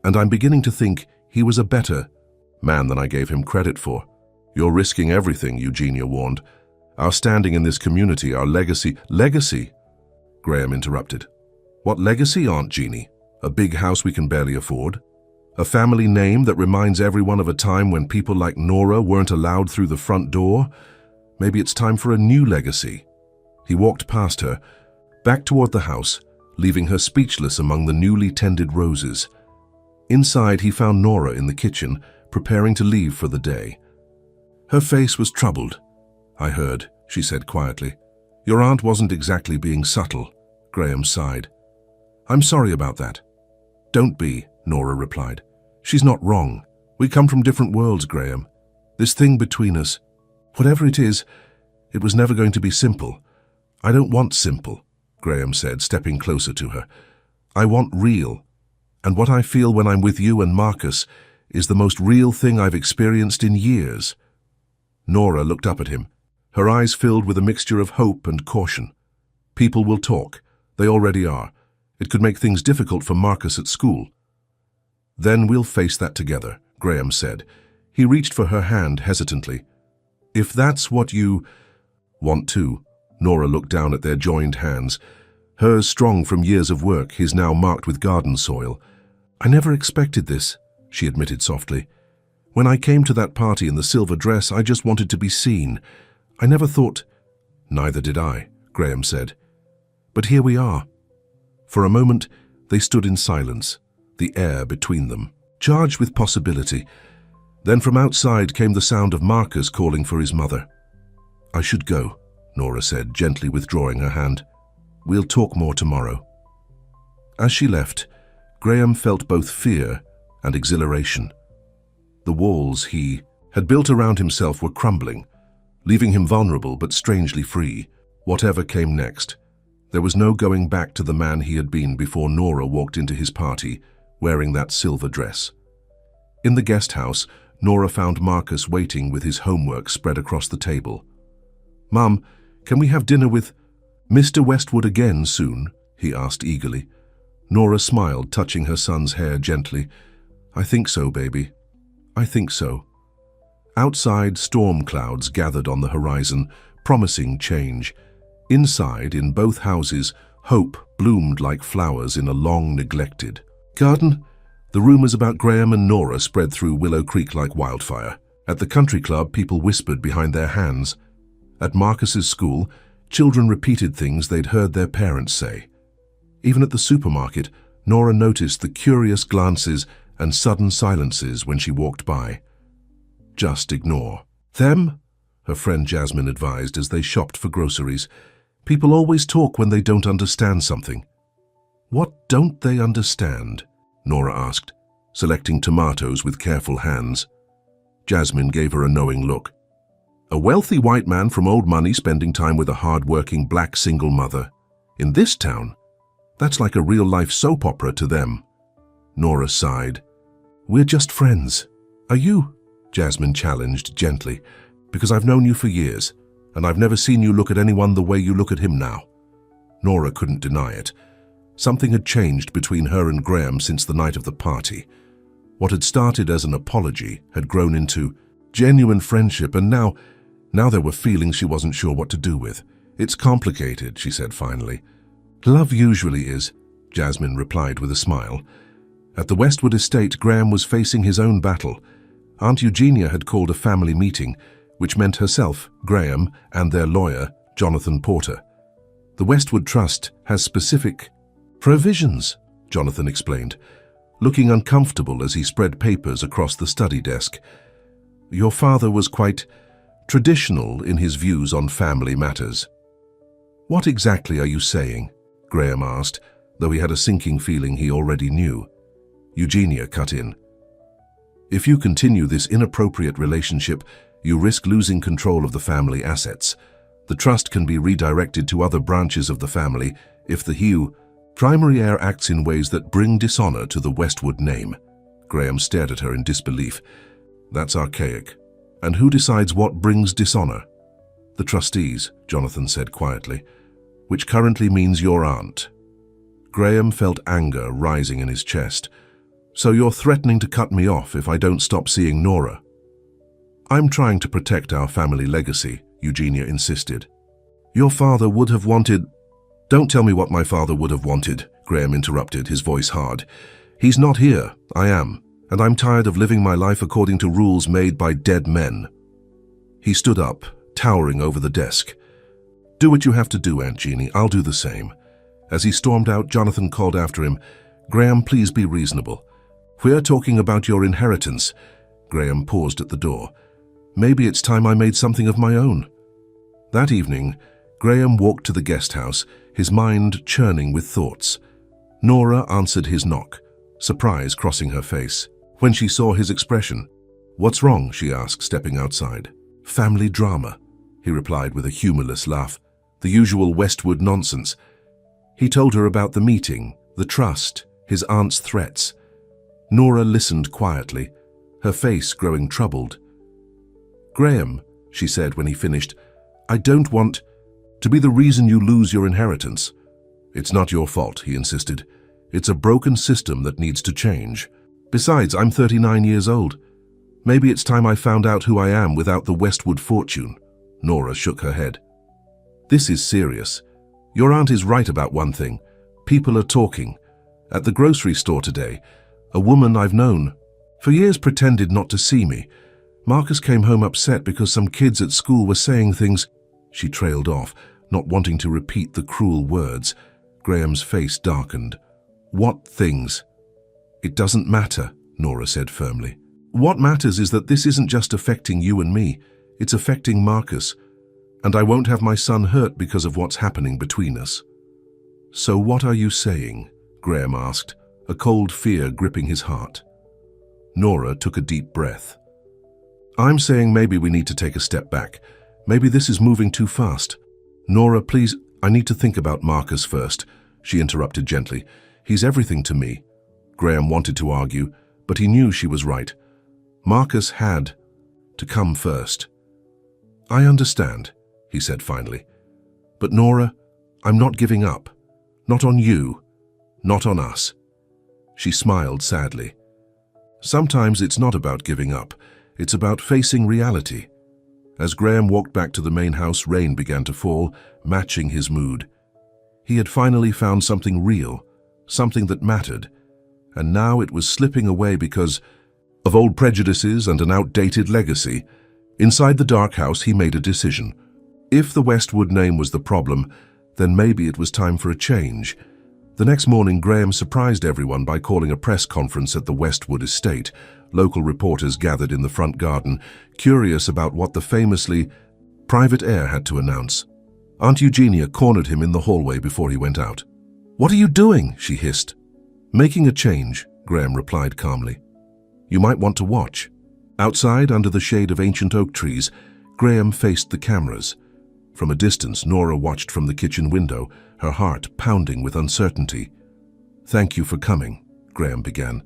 And I'm beginning to think he was a better man than I gave him credit for." "You're risking everything," Eugenia warned. "Our standing in this community, our legacy." "Legacy?" Graham interrupted. "What legacy, Aunt Jeannie? A big house we can barely afford? A family name that reminds everyone of a time when people like Nora weren't allowed through the front door? Maybe it's time for a new legacy." He walked past her, back toward the house, leaving her speechless among the newly tended roses. Inside, he found Nora in the kitchen, preparing to leave for the day. Her face was troubled. "I heard," she said quietly. "Your aunt wasn't exactly being subtle." Graham sighed. "I'm sorry about that." "Don't be," Nora replied. "She's not wrong. We come from different worlds, Graham. This thing between us, whatever it is, it was never going to be simple." "I don't want simple," Graham said, stepping closer to her. "I want real. And what I feel when I'm with you and Marcus is the most real thing I've experienced in years." Nora looked up at him, her eyes filled with a mixture of hope and caution. "People will talk. They already are. It could make things difficult for Marcus at school." "Then we'll face that together," Graham said. He reached for her hand hesitantly. "If that's what you want to." Nora looked down at their joined hands, hers strong from years of work, his now marked with garden soil. "I never expected this," she admitted softly. "When I came to that party in the silver dress, I just wanted to be seen. I never thought—" "Neither did I," Graham said. "But here we are." For a moment, They stood in silence, the air between them, charged with possibility. Then from outside came the sound of Marcus calling for his mother. "I should go," Nora said, gently withdrawing her hand. "We'll talk more tomorrow." As she left, Graham felt both fear and exhilaration. The walls he had built around himself were crumbling, leaving him vulnerable but strangely free. Whatever came next, there was no going back to the man he had been before Nora walked into his party, wearing that silver dress. In the guest house, Nora found Marcus waiting with his homework spread across the table. "Mum, can we have dinner with Mr. Westwood again soon?" he asked eagerly. Nora smiled, touching her son's hair gently. "I think so, baby. I think so." Outside, storm clouds gathered on the horizon, promising change. Inside, in both houses, hope bloomed like flowers in a long-neglected garden. The rumors about Graham and Nora spread through Willow Creek like wildfire. At the country club, people whispered behind their hands. At Marcus's school, children repeated things they'd heard their parents say. Even at the supermarket, Nora noticed the curious glances and sudden silences when she walked by. "Just ignore them," her friend Jasmine advised as they shopped for groceries. "People always talk when they don't understand something." "What don't they understand?" Nora asked, selecting tomatoes with careful hands. Jasmine gave her a knowing look. "A wealthy white man from old money spending time with a hard-working black single mother. In this town, that's like a real-life soap opera to them." Nora sighed. "We're just friends. Are you?" Jasmine challenged gently. "Because I've known you for years, and I've never seen you look at anyone the way you look at him now." Nora couldn't deny it. Something had changed between her and Graham since the night of the party. What had started as an apology had grown into genuine friendship, and now there were feelings she wasn't sure what to do with. "It's complicated," she said finally. "Love usually is," Jasmine replied with a smile. At the Westwood estate, Graham was facing his own battle. Aunt Eugenia had called a family meeting, which meant herself, Graham, and their lawyer, Jonathan Porter. "The Westwood Trust has specific provisions," Jonathan explained, looking uncomfortable as he spread papers across the study desk. "Your father was quite traditional in his views on family matters." "What exactly are you saying?" Graham asked, though he had a sinking feeling he already knew. Eugenia cut in. "If you continue this inappropriate relationship, you risk losing control of the family assets. The trust can be redirected to other branches of the family if the primary heir acts in ways that bring dishonor to the Westwood name." Graham stared at her in disbelief. "That's archaic. And who decides what brings dishonor?" "The trustees," Jonathan said quietly, "which currently means your aunt." Graham felt anger rising in his chest. "So you're threatening to cut me off if I don't stop seeing Nora?" "I'm trying to protect our family legacy," Eugenia insisted. "Your father would have wanted—" "Don't tell me what my father would have wanted," Graham interrupted, his voice hard. "He's not here. I am. And I'm tired of living my life according to rules made by dead men." He stood up, towering over the desk. "Do what you have to do, Aunt Jeannie. I'll do the same." As he stormed out, Jonathan called after him, "Graham, please be reasonable. We're talking about your inheritance." Graham paused at the door. "Maybe it's time I made something of my own." That evening, Graham walked to the guest house, his mind churning with thoughts. Nora answered his knock, surprise crossing her face. When she saw his expression, "What's wrong?" she asked, stepping outside. "Family drama," he replied with a humorless laugh. "The usual Westwood nonsense." He told her about the meeting, the trust, his aunt's threats. Nora listened quietly, her face growing troubled. "Graham," she said when he finished, "I don't want to be the reason you lose your inheritance." "It's not your fault," he insisted. "It's a broken system that needs to change. Besides, I'm 39 years old. Maybe it's time I found out who I am without the Westwood fortune." Nora shook her head. "This is serious. Your aunt is right about one thing. People are talking. At the grocery store today, a woman I've known for years pretended not to see me. Marcus came home upset because some kids at school were saying things." She trailed off, not wanting to repeat the cruel words. Graham's face darkened. What things? It doesn't matter, Nora said firmly. What matters is that this isn't just affecting you and me, it's affecting Marcus, and I won't have my son hurt because of what's happening between us. So what are you saying? Graham asked, a cold fear gripping his heart. Nora took a deep breath. I'm saying maybe we need to take a step back. Maybe this is moving too fast. Nora, please, I need to think about Marcus first, she interrupted gently. He's everything to me. Graham wanted to argue, but he knew she was right. Marcus had to come first. I understand, he said finally. But Nora, I'm not giving up. Not on you. Not on us. She smiled sadly. Sometimes it's not about giving up. It's about facing reality. As Graham walked back to the main house, rain began to fall, matching his mood. He had finally found something real, something that mattered, and now it was slipping away because of old prejudices and an outdated legacy. Inside the dark house, he made a decision. If the Westwood name was the problem, then maybe it was time for a change. The next morning, Graham surprised everyone by calling a press conference at the Westwood estate. Local reporters gathered in the front garden, curious about what the famously private heir had to announce. Aunt Eugenia cornered him in the hallway before he went out. "What are you doing?" she hissed. "Making a change," Graham replied calmly. "You might want to watch." Outside, under the shade of ancient oak trees, Graham faced the cameras. From a distance, Nora watched from the kitchen window, her heart pounding with uncertainty. "Thank you for coming," Graham began.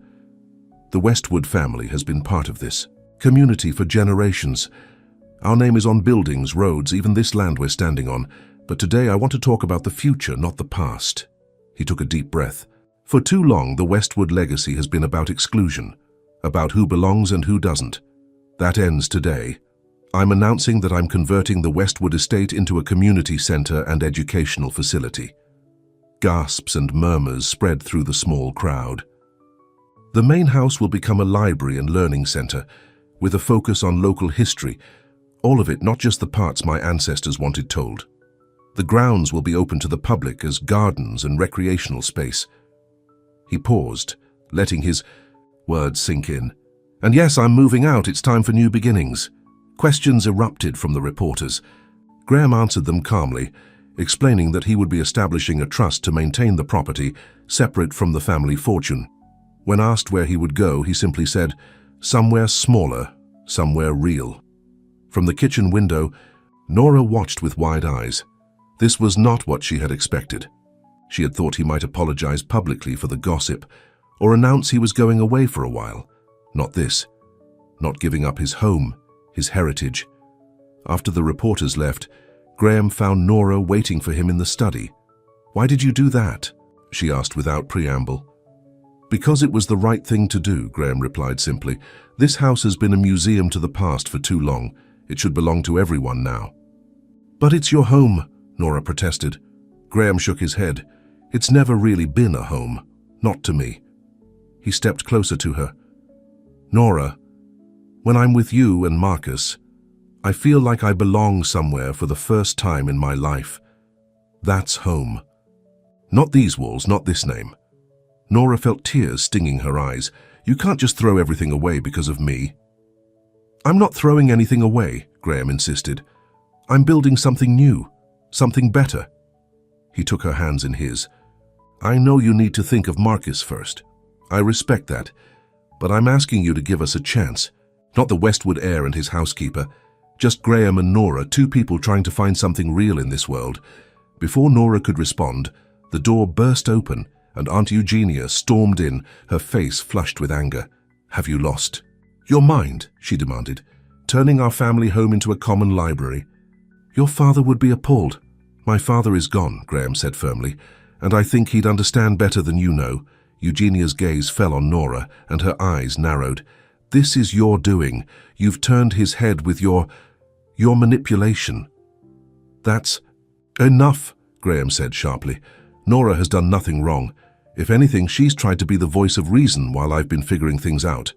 "The Westwood family has been part of this community for generations. Our name is on buildings, roads, even this land we're standing on. But today I want to talk about the future, not the past." He took a deep breath. For too long, the Westwood legacy has been about exclusion, about who belongs and who doesn't. That ends today. I'm announcing that I'm converting the Westwood estate into a community center and educational facility. Gasps and murmurs spread through the small crowd. The main house will become a library and learning center, with a focus on local history, all of it, not just the parts my ancestors wanted told. The grounds will be open to the public as gardens and recreational space. He paused, letting his words sink in. "And yes, I'm moving out. It's time for new beginnings." Questions erupted from the reporters. Graham answered them calmly, explaining that he would be establishing a trust to maintain the property, separate from the family fortune. When asked where he would go, he simply said, "Somewhere smaller, somewhere real." From the kitchen window, Nora watched with wide eyes. This was not what she had expected. She had thought he might apologize publicly for the gossip, or announce he was going away for a while. Not this. Not giving up his home, his heritage. After the reporters left, Graham found Nora waiting for him in the study. "Why did you do that?" she asked without preamble. "Because it was the right thing to do," Graham replied simply. "This house has been a museum to the past for too long. It should belong to everyone now." "But it's your home," Nora protested. Graham shook his head. "It's never really been a home. Not to me." He stepped closer to her. "Nora, when I'm with you and Marcus, I feel like I belong somewhere for the first time in my life. That's home. Not these walls, not this name." Nora felt tears stinging her eyes. "You can't just throw everything away because of me." "I'm not throwing anything away," Graham insisted. "I'm building something new, something better." He took her hands in his. "I know you need to think of Marcus first. I respect that. But I'm asking you to give us a chance. Not the Westwood heir and his housekeeper. Just Graham and Nora, two people trying to find something real in this world." Before Nora could respond, the door burst open and Aunt Eugenia stormed in, her face flushed with anger. "Have you lost your mind?" she demanded. "Turning our family home into a common library? Your father would be appalled." "My father is gone," Graham said firmly, "and I think he'd understand better than you know." Eugenia's gaze fell on Nora, and her eyes narrowed. "This is your doing. You've turned his head with your manipulation." "That's enough," Graham said sharply. "Nora has done nothing wrong. If anything, she's tried to be the voice of reason while I've been figuring things out."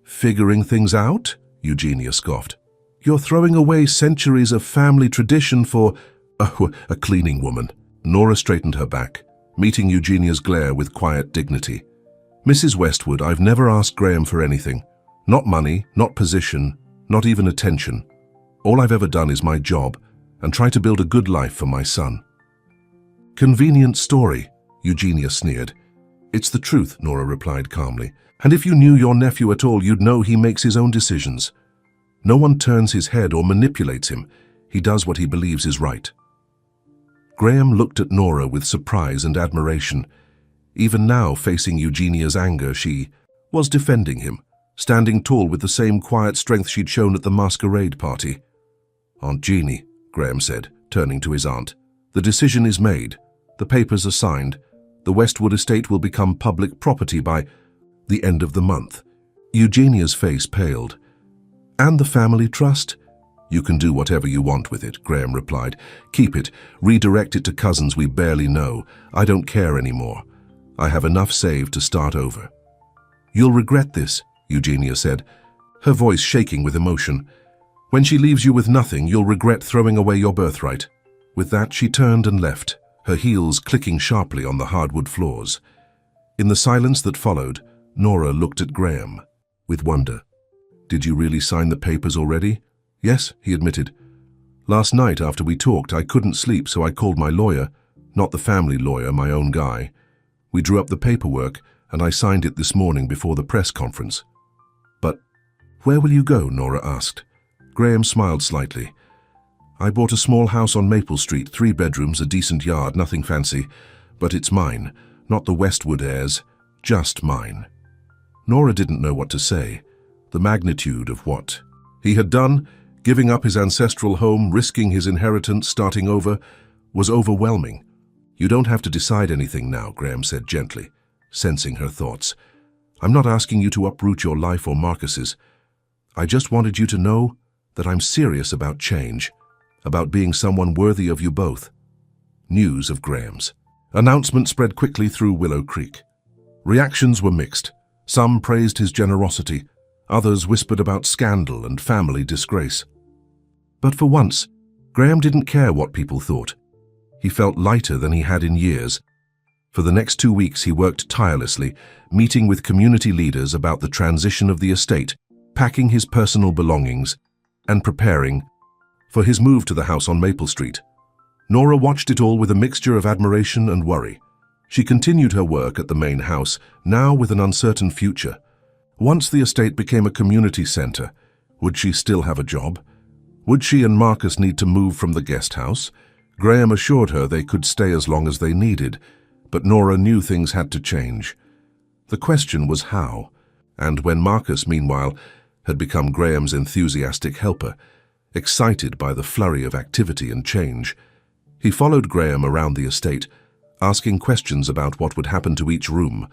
"Figuring things out?" Eugenia scoffed. "You're throwing away centuries of family tradition for a cleaning woman." Nora straightened her back. meeting Eugenia's glare with quiet dignity. "Mrs. Westwood, I've never asked Graham for anything. Not money, not position, not even attention. All I've ever done is my job and try to build a good life for my son." "Convenient story," Eugenia sneered. "It's the truth," Nora replied calmly. "And if you knew your nephew at all, you'd know he makes his own decisions. No one turns his head or manipulates him. He does what he believes is right." Graham looked at Nora with surprise and admiration. Even now, facing Eugenia's anger, she was defending him, standing tall with the same quiet strength she'd shown at the masquerade party. "Aunt Jeannie," Graham said, turning to his aunt, "the decision is made. The papers are signed. The Westwood estate will become public property by the end of the month." Eugenia's face paled. "And the family trust?" "You can do whatever you want with it," Graham replied. "Keep it. Redirect it to cousins we barely know. I don't care anymore. I have enough saved to start over." "You'll regret this," Eugenia said, her voice shaking with emotion. "When she leaves you with nothing, you'll regret throwing away your birthright." With that, she turned and left, her heels clicking sharply on the hardwood floors. In the silence that followed, Nora looked at Graham with wonder. "Did you really sign the papers already?" "Yes," he admitted. "Last night after we talked, I couldn't sleep, so I called my lawyer, not the family lawyer, my own guy. We drew up the paperwork, and I signed it this morning before the press conference." "But where will you go?" Nora asked. Graham smiled slightly. "I bought a small house on Maple Street, 3 bedrooms, a decent yard, nothing fancy. But it's mine, not the Westwood heirs, just mine." Nora didn't know what to say. The magnitude of what he had done, giving up his ancestral home, risking his inheritance, starting over, was overwhelming. "You don't have to decide anything now," Graham said gently, sensing her thoughts. "I'm not asking you to uproot your life or Marcus's. I just wanted you to know that I'm serious about change, about being someone worthy of you both." News of Graham's announcement spread quickly through Willow Creek. Reactions were mixed. Some praised his generosity, others whispered about scandal and family disgrace. But for once, Graham didn't care what people thought. He felt lighter than he had in years. For the next 2 weeks, he worked tirelessly, meeting with community leaders about the transition of the estate, packing his personal belongings, and preparing for his move to the house on Maple Street. Nora watched it all with a mixture of admiration and worry. She continued her work at the main house, now with an uncertain future. Once the estate became a community center, would she still have a job? Would she and Marcus need to move from the guest house? Graham assured her they could stay as long as they needed, but Nora knew things had to change. The question was how, and when Marcus, meanwhile, had become Graham's enthusiastic helper, excited by the flurry of activity and change, he followed Graham around the estate, asking questions about what would happen to each room,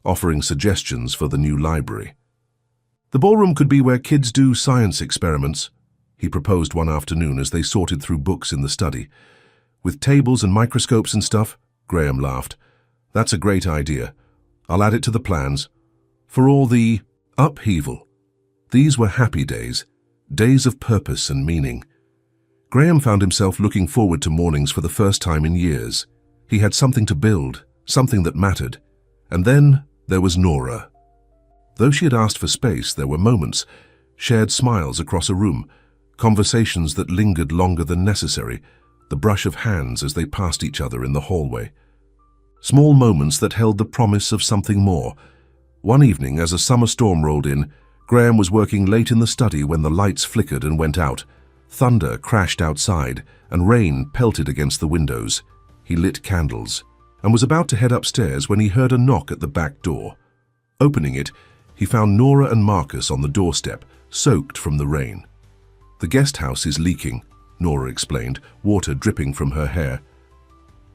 offering suggestions for the new library. "The ballroom could be where kids do science experiments," he proposed one afternoon as they sorted through books in the study. "With tables and microscopes and stuff," Graham laughed. "That's a great idea. I'll add it to the plans." For all the upheaval, these were happy days, days of purpose and meaning. Graham found himself looking forward to mornings for the first time in years. He had something to build, something that mattered. And then there was Nora. Though she had asked for space, there were moments, shared smiles across a room, conversations that lingered longer than necessary, the brush of hands as they passed each other in the hallway. Small moments that held the promise of something more. One evening, as a summer storm rolled in, Graham was working late in the study when the lights flickered and went out. Thunder crashed outside, and rain pelted against the windows. He lit candles, and was about to head upstairs when he heard a knock at the back door. Opening it, he found Nora and Marcus on the doorstep, soaked from the rain. "The guest house is leaking," Nora explained, water dripping from her hair.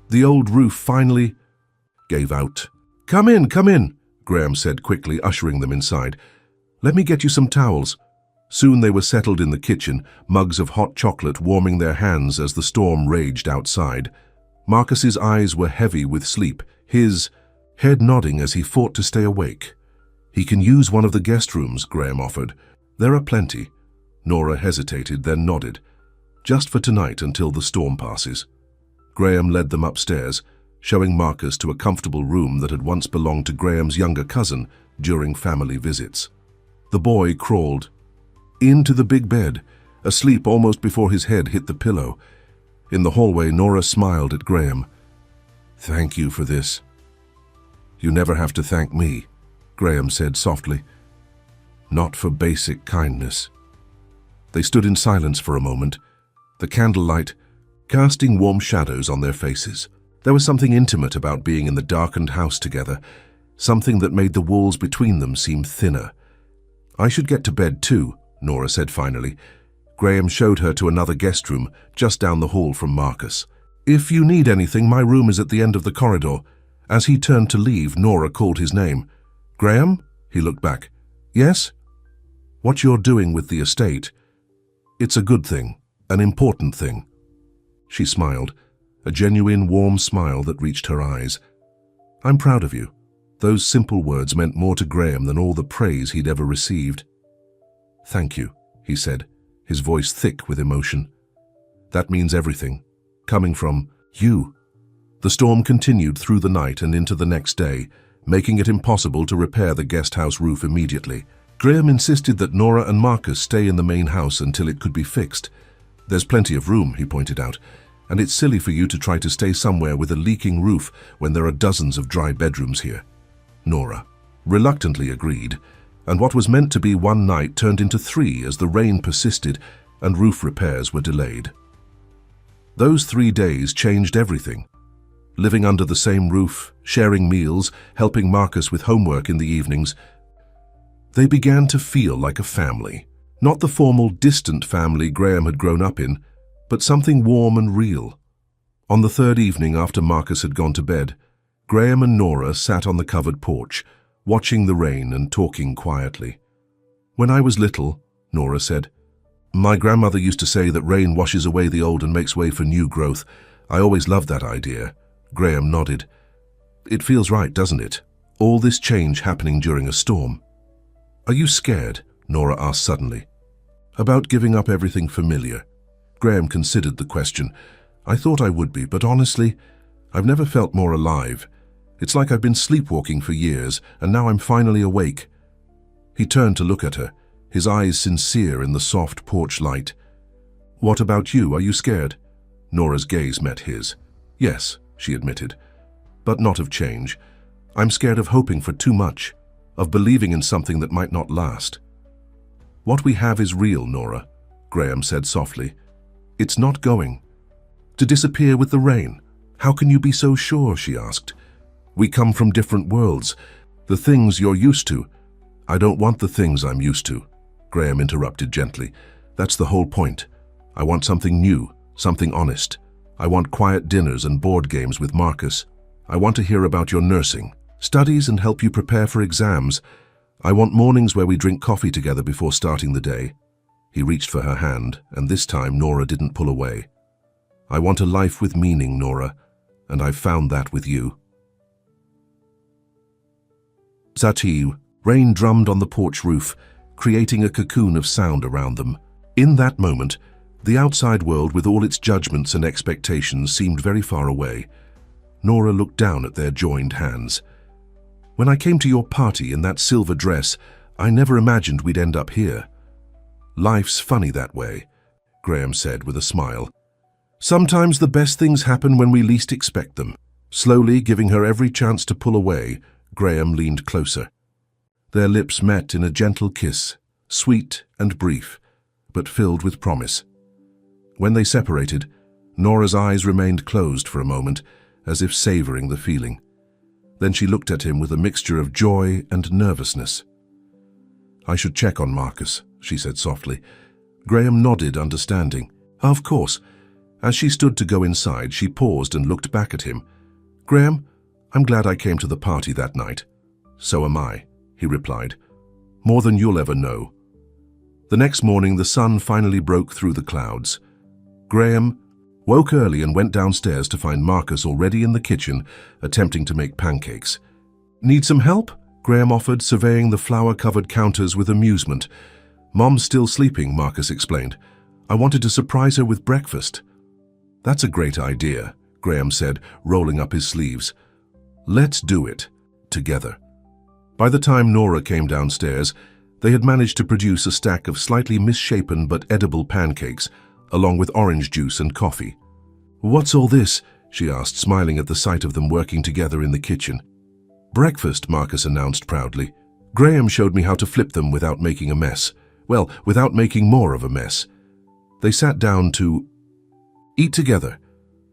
"The old roof finally gave out." Come in," Graham said quickly, ushering them inside. "Let me get you some towels." Soon they were settled in the kitchen, mugs of hot chocolate warming their hands as the storm raged outside. Marcus's eyes were heavy with sleep, his head nodding as he fought to stay awake. "He can use one of the guest rooms," Graham offered. "There are plenty." Nora hesitated, then nodded. "Just for tonight until the storm passes." Graham led them upstairs, showing Marcus to a comfortable room that had once belonged to Graham's younger cousin during family visits. The boy crawled into the big bed, asleep almost before his head hit the pillow. In the hallway, Nora smiled at Graham. "Thank you for this." "You never have to thank me," Graham said softly. "Not for basic kindness." They stood in silence for a moment, the candlelight casting warm shadows on their faces. There was something intimate about being in the darkened house together, something that made the walls between them seem thinner. "I should get to bed too," Nora said finally. Graham showed her to another guest room just down the hall from Marcus. "If you need anything, my room is at the end of the corridor." As he turned to leave, Nora called his name. "Graham?" He looked back. "Yes?" "What you're doing with the estate, it's a good thing, an important thing." She smiled, a genuine warm smile that reached her eyes. "I'm proud of you." Those simple words meant more to Graham than all the praise he'd ever received. "Thank you," he said, his voice thick with emotion. "That means everything, coming from you." The storm continued through the night and into the next day, making it impossible to repair the guest house roof immediately. Graham insisted that Nora and Marcus stay in the main house until it could be fixed. "There's plenty of room," he pointed out, "and it's silly for you to try to stay somewhere with a leaking roof when there are dozens of dry bedrooms here." Nora reluctantly agreed, and what was meant to be one night turned into 3 as the rain persisted and roof repairs were delayed. Those 3 days changed everything. Living under the same roof, sharing meals, helping Marcus with homework in the evenings, they began to feel like a family. Not the formal, distant family Graham had grown up in, but something warm and real. On the 3rd evening after Marcus had gone to bed, Graham and Nora sat on the covered porch, watching the rain and talking quietly. "When I was little," Nora said, "my grandmother used to say that rain washes away the old and makes way for new growth. I always loved that idea." Graham nodded. "It feels right, doesn't it? All this change happening during a storm." "Are you scared?" Nora asked suddenly. "About giving up everything familiar?" Graham considered the question. "I thought I would be, but honestly, I've never felt more alive. It's like I've been sleepwalking for years, and now I'm finally awake." He turned to look at her, his eyes sincere in the soft porch light. "What about you? Are you scared?" Nora's gaze met his. "Yes," she admitted, "but not of change. I'm scared of hoping for too much, of believing in something that might not last." "What we have is real, Nora," Graham said softly. "It's not going to disappear with the rain." "How can you be so sure?" she asked. "We come from different worlds. The things you're used to." "I don't want the things I'm used to," Graham interrupted gently. "That's the whole point. I want something new, something honest. I want quiet dinners and board games with Marcus. I want to hear about your nursing, studies, and help you prepare for exams. I want mornings where we drink coffee together before starting the day." He reached for her hand, and this time Nora didn't pull away. "I want a life with meaning, Nora, and I've found that with you." Sati, rain drummed on the porch roof, creating a cocoon of sound around them. In that moment, the outside world with all its judgments and expectations seemed very far away. Nora looked down at their joined hands. "When I came to your party in that silver dress, I never imagined we'd end up here." "Life's funny that way," Graham said with a smile. "Sometimes the best things happen when we least expect them." Slowly, giving her every chance to pull away, Graham leaned closer. Their lips met in a gentle kiss, sweet and brief, but filled with promise. When they separated, Nora's eyes remained closed for a moment, as if savoring the feeling. Then she looked at him with a mixture of joy and nervousness. "I should check on Marcus," she said softly. Graham nodded, understanding. "Of course." As she stood to go inside, she paused and looked back at him. "Graham, I'm glad I came to the party that night." "So am I," he replied. "More than you'll ever know." The next morning, the sun finally broke through the clouds. Graham woke early and went downstairs to find Marcus already in the kitchen, attempting to make pancakes. "Need some help?" Graham offered, surveying the flour-covered counters with amusement. "Mom's still sleeping," Marcus explained. "I wanted to surprise her with breakfast." "That's a great idea," Graham said, rolling up his sleeves. Let's do it, together. By the time Nora came downstairs, they had managed to produce a stack of slightly misshapen but edible pancakes, along with orange juice and coffee. "What's all this?" she asked, smiling at the sight of them working together in the kitchen. "Breakfast," Marcus announced proudly. "Graham showed me how to flip them without making a mess. Well, without making more of a mess." They sat down to eat together,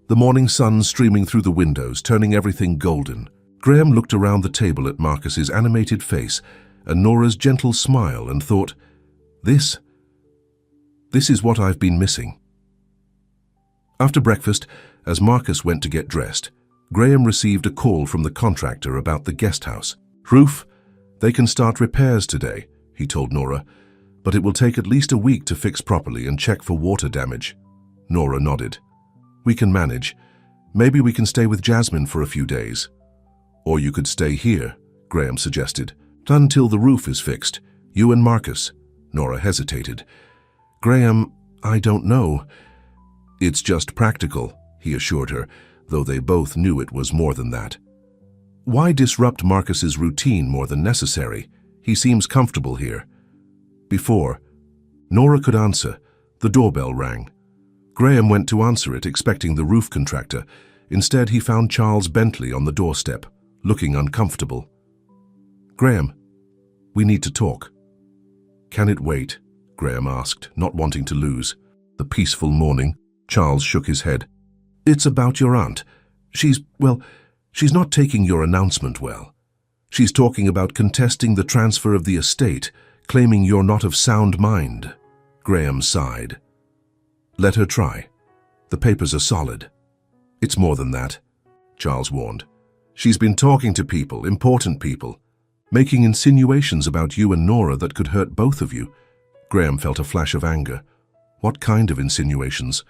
the morning sun streaming through the windows, turning everything golden. Graham looked around the table at Marcus's animated face and Nora's gentle smile and thought, This is what I've been missing." After breakfast, as Marcus went to get dressed, Graham received a call from the contractor about the guest house. "Roof, they can start repairs today," he told Nora, "but it will take at least a week to fix properly and check for water damage." Nora nodded. "We can manage. Maybe we can stay with Jasmine for a few days." "Or you could stay here," Graham suggested. "Until the roof is fixed. You and Marcus." Nora hesitated. "Graham, I don't know." "It's just practical," he assured her, though they both knew it was more than that. "Why disrupt Marcus's routine more than necessary? He seems comfortable here." Before Nora could answer, the doorbell rang. Graham went to answer it, expecting the roof contractor. Instead, he found Charles Bentley on the doorstep, looking uncomfortable. "Graham, we need to talk." "Can it wait?" Graham asked, not wanting to lose the peaceful morning. Charles shook his head. "It's about your aunt. She's not taking your announcement well. She's talking about contesting the transfer of the estate, claiming you're not of sound mind." Graham sighed. "Let her try. The papers are solid." "It's more than that," Charles warned. "She's been talking to people, important people, making insinuations about you and Nora that could hurt both of you." Graham felt a flash of anger. What kind of insinuations?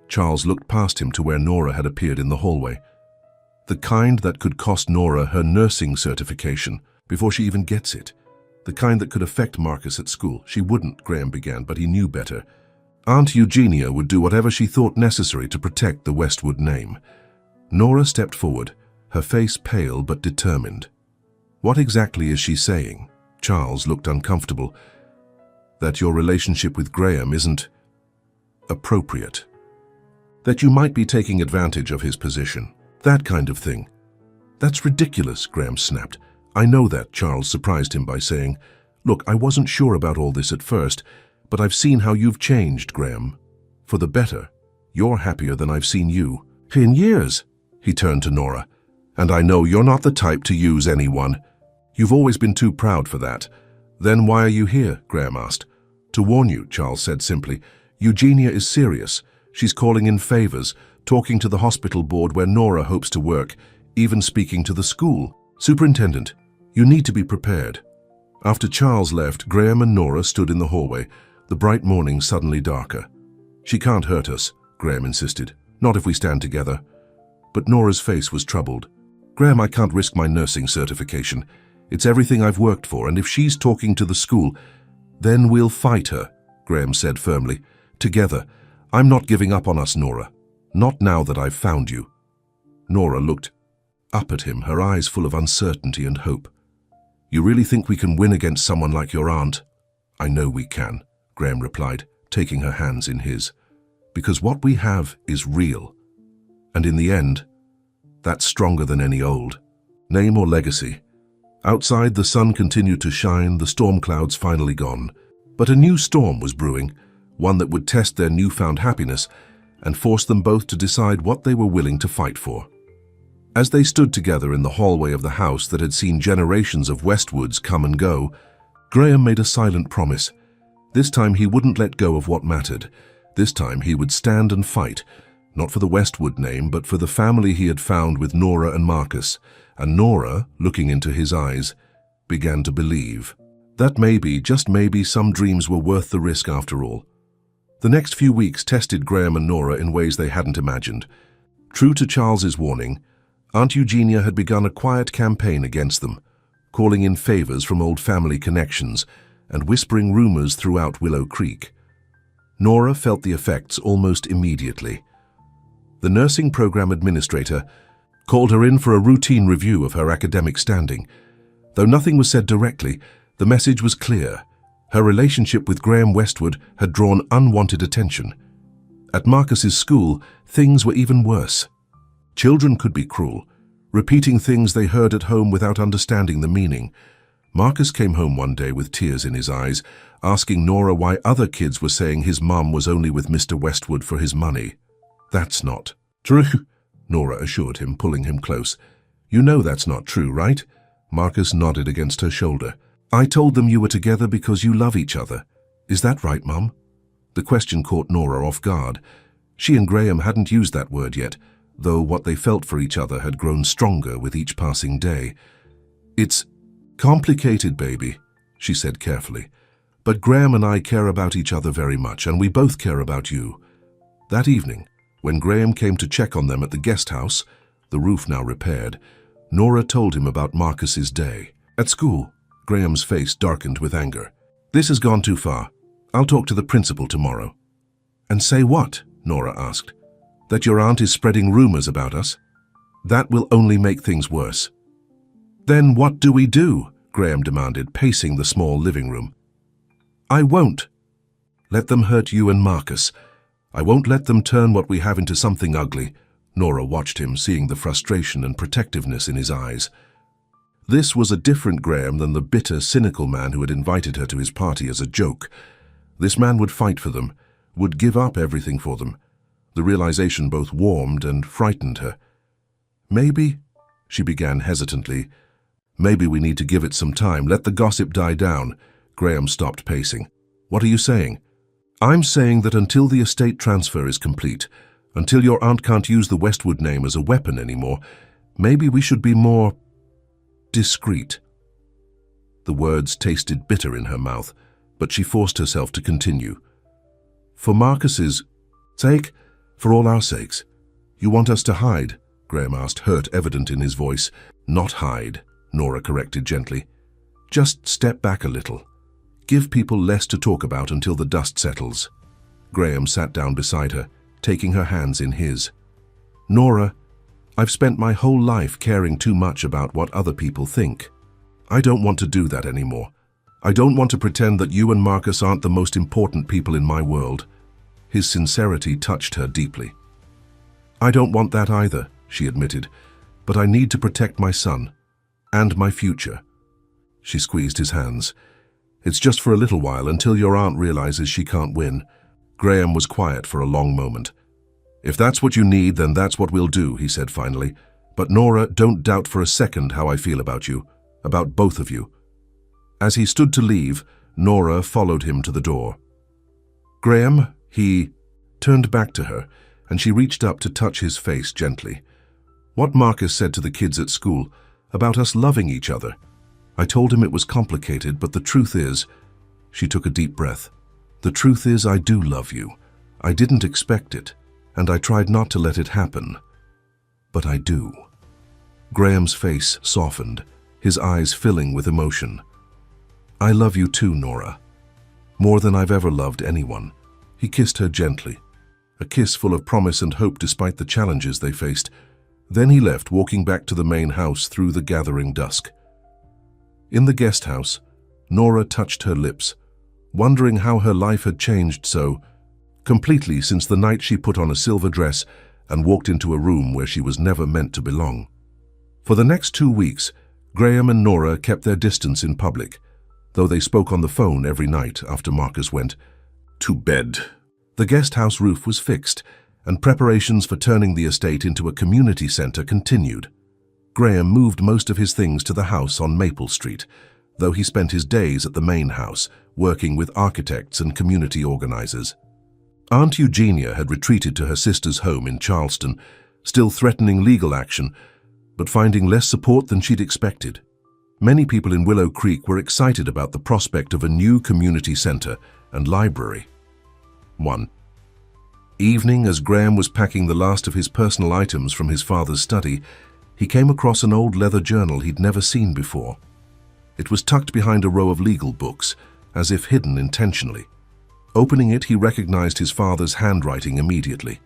Charles looked past him to where Nora had appeared in the hallway. "The kind that could cost Nora her nursing certification before she even gets it. The kind that could affect Marcus at school." "She wouldn't," Graham began, but he knew better. "Aunt Eugenia would do whatever she thought necessary to protect the Westwood name." Nora stepped forward, her face pale but determined. "What exactly is she saying?" Charles looked uncomfortable. "That your relationship with Graham isn't appropriate. That you might be taking advantage of his position. That kind of thing." "That's ridiculous," Graham snapped. "I know that," Charles surprised him by saying. "Look, I wasn't sure about all this at first, but I've seen how you've changed, Graham. For the better. You're happier than I've seen you in years." He turned to Nora. "And I know you're not the type to use anyone. You've always been too proud for that." "Then why are you here?" Graham asked. "To warn you," Charles said simply. "Eugenia is serious. She's calling in favors, talking to the hospital board where Nora hopes to work, even speaking to the school. Superintendent, you need to be prepared." After Charles left, Graham and Nora stood in the hallway, the bright morning suddenly darker. "She can't hurt us," Graham insisted. "Not if we stand together." But Nora's face was troubled. "Graham, I can't risk my nursing certification. It's everything I've worked for, and if she's talking to the school, then we'll fight her," Graham said firmly. "Together. I'm not giving up on us, Nora. Not now that I've found you." Nora looked up at him, her eyes full of uncertainty and hope. "You really think we can win against someone like your aunt?" "I know we can," Graham replied, taking her hands in his. "Because what we have is real. And in the end, that's stronger than any old name or legacy." Outside, the sun continued to shine, the storm clouds finally gone. But a new storm was brewing, one that would test their newfound happiness and force them both to decide what they were willing to fight for. As they stood together in the hallway of the house that had seen generations of Westwoods come and go, Graham made a silent promise. This time he wouldn't let go of what mattered. This time he would stand and fight, not for the Westwood name, but for the family he had found with Nora and Marcus. And Nora, looking into his eyes, began to believe that maybe, just maybe, some dreams were worth the risk after all. The next few weeks tested Graham and Nora in ways they hadn't imagined. True to Charles's warning, Aunt Eugenia had begun a quiet campaign against them, calling in favors from old family connections and whispering rumors throughout Willow Creek. Nora felt the effects almost immediately. The nursing program administrator called her in for a routine review of her academic standing. Though nothing was said directly, the message was clear. Her relationship with Graham Westwood had drawn unwanted attention. At Marcus's school, things were even worse. Children could be cruel, repeating things they heard at home without understanding the meaning. Marcus came home one day with tears in his eyes, asking Nora why other kids were saying his mum was only with Mr. Westwood for his money. "That's not true," Nora assured him, pulling him close. "You know that's not true, right?" Marcus nodded against her shoulder. "I told them you were together because you love each other. Is that right, Mum?" The question caught Nora off guard. She and Graham hadn't used that word yet, though what they felt for each other had grown stronger with each passing day. "It's complicated, baby," she said carefully. "But Graham and I care about each other very much, and we both care about you." That evening, when Graham came to check on them at the guest house, the roof now repaired, Nora told him about Marcus's day. At school, Graham's face darkened with anger. "This has gone too far. I'll talk to the principal tomorrow." "And say what?" Nora asked. "That your aunt is spreading rumors about us? That will only make things worse." "Then what do we do?" Graham demanded, pacing the small living room. "I won't let them hurt you and Marcus. I won't let them turn what we have into something ugly." Nora watched him, seeing the frustration and protectiveness in his eyes. This was a different Graham than the bitter, cynical man who had invited her to his party as a joke. This man would fight for them, would give up everything for them. The realization both warmed and frightened her. "Maybe," she began hesitantly, "maybe we need to give it some time, let the gossip die down." Graham stopped pacing. "What are you saying?" "I'm saying that until the estate transfer is complete, until your aunt can't use the Westwood name as a weapon anymore, maybe we should be more discreet." The words tasted bitter in her mouth, but she forced herself to continue. "For Marcus's sake, for all our sakes. You want us to hide?" Graham asked, hurt evident in his voice. "Not hide," Nora corrected gently. "Just step back a little. Give people less to talk about until the dust settles." Graham sat down beside her, taking her hands in his. "Nora, I've spent my whole life caring too much about what other people think. I don't want to do that anymore. I don't want to pretend that you and Marcus aren't the most important people in my world." His sincerity touched her deeply. "I don't want that either," she admitted, "but I need to protect my son and my future." She squeezed his hands. "It's just for a little while, until your aunt realizes she can't win." Graham was quiet for a long moment. "If that's what you need, then that's what we'll do," he said finally. "But Nora, don't doubt for a second how I feel about you, about both of you." As he stood to leave, Nora followed him to the door. "Graham," he turned back to her, and she reached up to touch his face gently. "What Marcus said to the kids at school, about us loving each other. I told him it was complicated, but the truth is," she took a deep breath, "the truth is I do love you. I didn't expect it, and I tried not to let it happen. But I do." Graham's face softened, his eyes filling with emotion. "I love you too, Nora. More than I've ever loved anyone." He kissed her gently, a kiss full of promise and hope despite the challenges they faced. Then he left, walking back to the main house through the gathering dusk. In the guest house, Nora touched her lips, wondering how her life had changed so completely since the night she put on a silver dress and walked into a room where she was never meant to belong. For the next 2 weeks, Graham and Nora kept their distance in public, though they spoke on the phone every night after Marcus went to bed. The guest house roof was fixed, and preparations for turning the estate into a community center continued. Graham moved most of his things to the house on Maple Street, though he spent his days at the main house, working with architects and community organizers. Aunt Eugenia had retreated to her sister's home in Charleston, still threatening legal action, but finding less support than she'd expected. Many people in Willow Creek were excited about the prospect of a new community center and library. One evening, as Graham was packing the last of his personal items from his father's study, he came across an old leather journal he'd never seen before. It was tucked behind a row of legal books, as if hidden intentionally. Opening it, he recognized his father's handwriting immediately.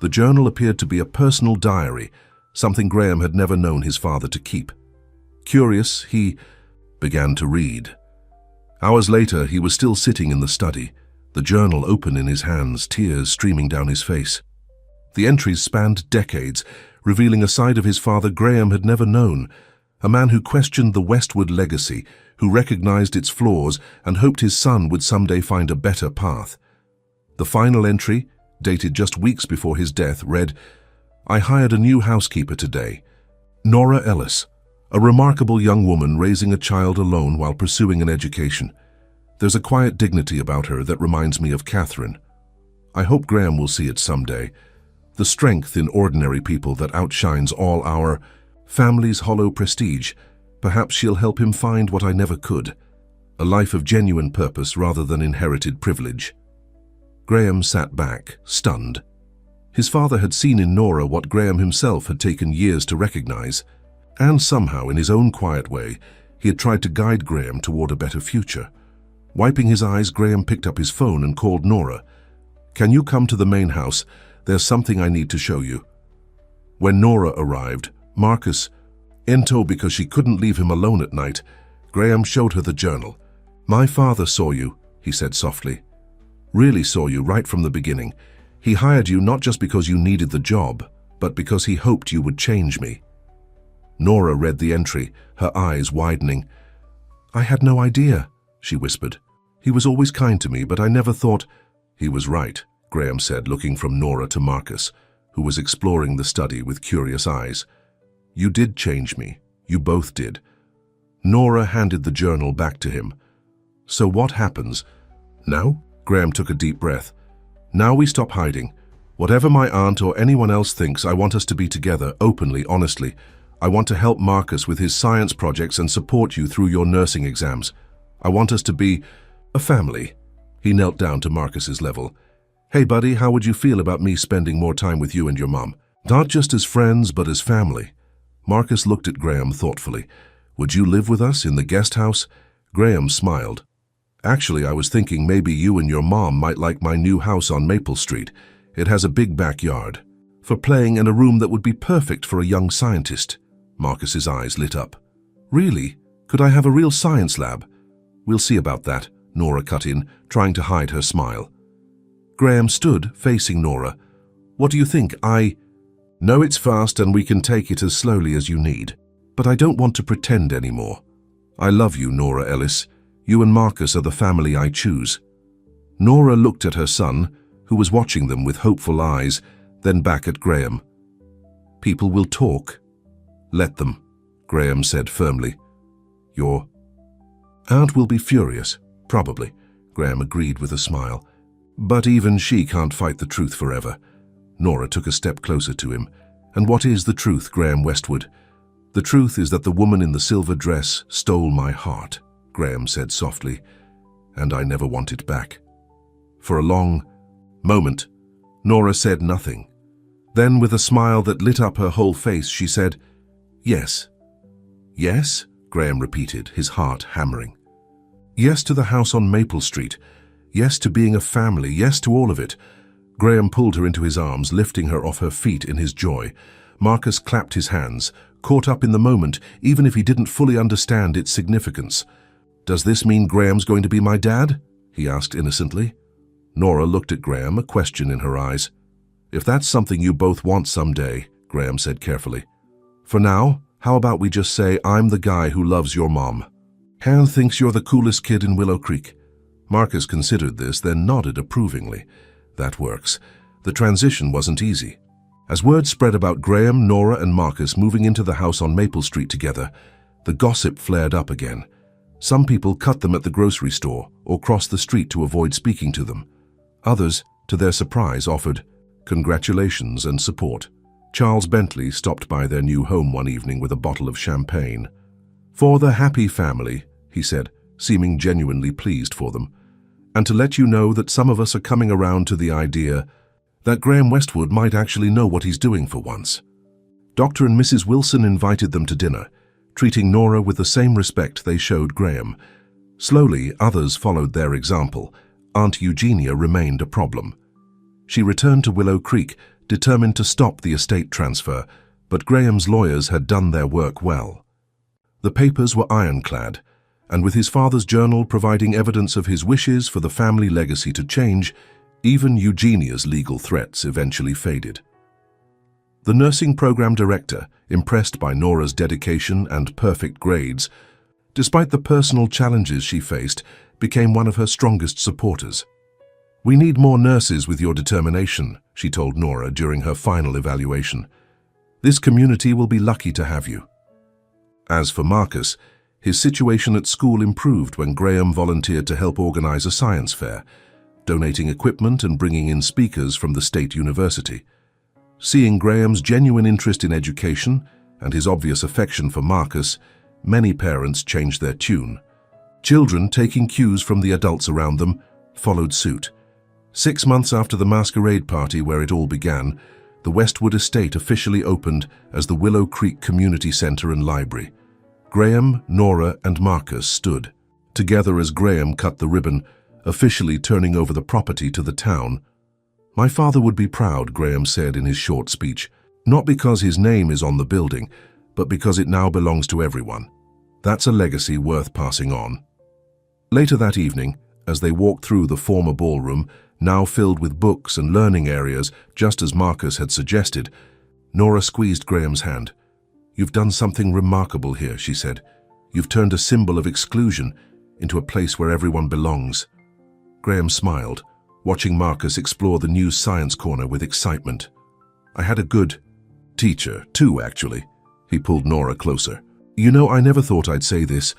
The journal appeared to be a personal diary, something Graham had never known his father to keep. Curious, he began to read. Hours later, he was still sitting in the study, the journal open in his hands, tears streaming down his face. The entries spanned decades, revealing a side of his father Graham had never known, a man who questioned the Westwood legacy, who recognized its flaws and hoped his son would someday find a better path. The final entry, dated just weeks before his death, read, "I hired a new housekeeper today. Nora Ellis, a remarkable young woman raising a child alone while pursuing an education. There's a quiet dignity about her that reminds me of Catherine. I hope Graham will see it someday. The strength in ordinary people that outshines all our family's hollow prestige. Perhaps she'll help him find what I never could, a life of genuine purpose rather than inherited privilege." Graham sat back, stunned. His father had seen in Nora what Graham himself had taken years to recognize, and somehow, in his own quiet way, he had tried to guide Graham toward a better future. Wiping his eyes, Graham picked up his phone and called Nora. "Can you come to the main house? There's something I need to show you." When Nora arrived, Marcus, ento because she couldn't leave him alone at night, Graham showed her the journal. "My father saw you," he said softly. "Really saw you right from the beginning. He hired you not just because you needed the job, but because he hoped you would change me." Nora read the entry, her eyes widening. "I had no idea," she whispered. "He was always kind to me, but I never thought—" "He was right," Graham said, looking from Nora to Marcus, who was exploring the study with curious eyes. "You did change me. You both did." Nora handed the journal back to him. "So what happens now?" Graham took a deep breath. "Now we stop hiding. Whatever my aunt or anyone else thinks, I want us to be together, openly, honestly. I want to help Marcus with his science projects and support you through your nursing exams. I want us to be a family." He knelt down to Marcus's level. "Hey, buddy, how would you feel about me spending more time with you and your mom? Not just as friends, but as family." Marcus looked at Graham thoughtfully. "Would you live with us in the guest house?" Graham smiled. "Actually, I was thinking maybe you and your mom might like my new house on Maple Street. It has a big backyard for playing and a room that would be perfect for a young scientist." Marcus's eyes lit up. "Really? Could I have a real science lab?" "We'll see about that," Nora cut in, trying to hide her smile. Graham stood, facing Nora. "What do you think? No, it's fast and we can take it as slowly as you need. But I don't want to pretend anymore. I love you, Nora Ellis. You and Marcus are the family I choose." Nora looked at her son, who was watching them with hopeful eyes, then back at Graham. "People will talk. Let them," Graham said firmly. "Your aunt will be furious, probably," Graham agreed with a smile. "But even she can't fight the truth forever." Nora took a step closer to him. "And what is the truth, Graham Westwood?" "The truth is that the woman in the silver dress stole my heart," Graham said softly, "and I never want it back." For a long moment, Nora said nothing. Then, with a smile that lit up her whole face, she said, "Yes." "Yes?" Graham repeated, his heart hammering. "Yes to the house on Maple Street. Yes to being a family. Yes to all of it." Graham pulled her into his arms, lifting her off her feet in his joy. Marcus clapped his hands, caught up in the moment, even if he didn't fully understand its significance. "Does this mean Graham's going to be my dad?" he asked innocently. Nora looked at Graham, a question in her eyes. "If that's something you both want someday," Graham said carefully. "For now, how about we just say I'm the guy who loves your mom? Han thinks you're the coolest kid in Willow Creek." Marcus considered this, then nodded approvingly. "That works." The transition wasn't easy. As word spread about Graham, Nora, and Marcus moving into the house on Maple Street together, the gossip flared up again. Some people cut them at the grocery store or crossed the street to avoid speaking to them. Others, to their surprise, offered congratulations and support. Charles Bentley stopped by their new home one evening with a bottle of champagne. "For the happy family," he said, seeming genuinely pleased for them. "And to let you know that some of us are coming around to the idea that Graham Westwood might actually know what he's doing for once." Dr. and Mrs. Wilson invited them to dinner, treating Nora with the same respect they showed Graham. Slowly, others followed their example. Aunt Eugenia remained a problem. She returned to Willow Creek, determined to stop the estate transfer, but Graham's lawyers had done their work well. The papers were ironclad, and with his father's journal providing evidence of his wishes for the family legacy to change, even Eugenia's legal threats eventually faded. The nursing program director, impressed by Nora's dedication and perfect grades, despite the personal challenges she faced, became one of her strongest supporters. "We need more nurses with your determination," she told Nora during her final evaluation. "This community will be lucky to have you." As for Marcus, his situation at school improved when Graham volunteered to help organize a science fair, donating equipment and bringing in speakers from the state university. Seeing Graham's genuine interest in education and his obvious affection for Marcus, many parents changed their tune. Children, taking cues from the adults around them, followed suit. 6 months after the masquerade party where it all began, the Westwood estate officially opened as the Willow Creek Community Center and Library. Graham, Nora, and Marcus stood together as Graham cut the ribbon, officially turning over the property to the town. "My father would be proud," Graham said in his short speech, "not because his name is on the building, but because it now belongs to everyone. That's a legacy worth passing on." Later that evening, as they walked through the former ballroom, now filled with books and learning areas, just as Marcus had suggested, Nora squeezed Graham's hand. "You've done something remarkable here," she said. "You've turned a symbol of exclusion into a place where everyone belongs." Graham smiled, watching Marcus explore the new science corner with excitement. "I had a good teacher, too, actually." He pulled Nora closer. "You know, I never thought I'd say this,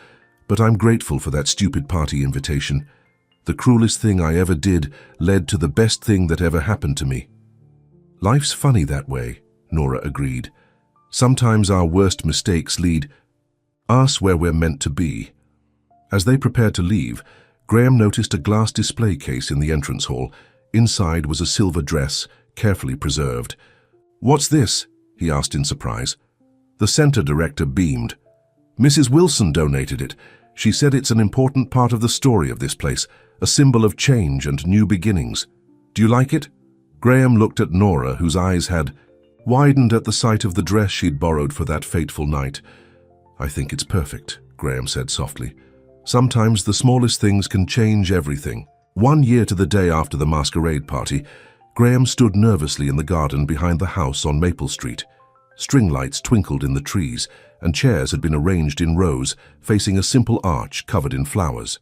but I'm grateful for that stupid party invitation. The cruelest thing I ever did led to the best thing that ever happened to me." "Life's funny that way," Nora agreed. "Sometimes our worst mistakes lead us where we're meant to be." As they prepared to leave, Graham noticed a glass display case in the entrance hall. Inside was a silver dress, carefully preserved. "What's this?" he asked in surprise. The center director beamed. "Mrs. Wilson donated it. She said it's an important part of the story of this place, a symbol of change and new beginnings. Do you like it?" Graham looked at Nora, whose eyes had widened at the sight of the dress she'd borrowed for that fateful night. "I think it's perfect," Graham said softly. "Sometimes the smallest things can change everything." 1 year to the day after the masquerade party, Graham stood nervously in the garden behind the house on Maple Street. String lights twinkled in the trees, and chairs had been arranged in rows, facing a simple arch covered in flowers.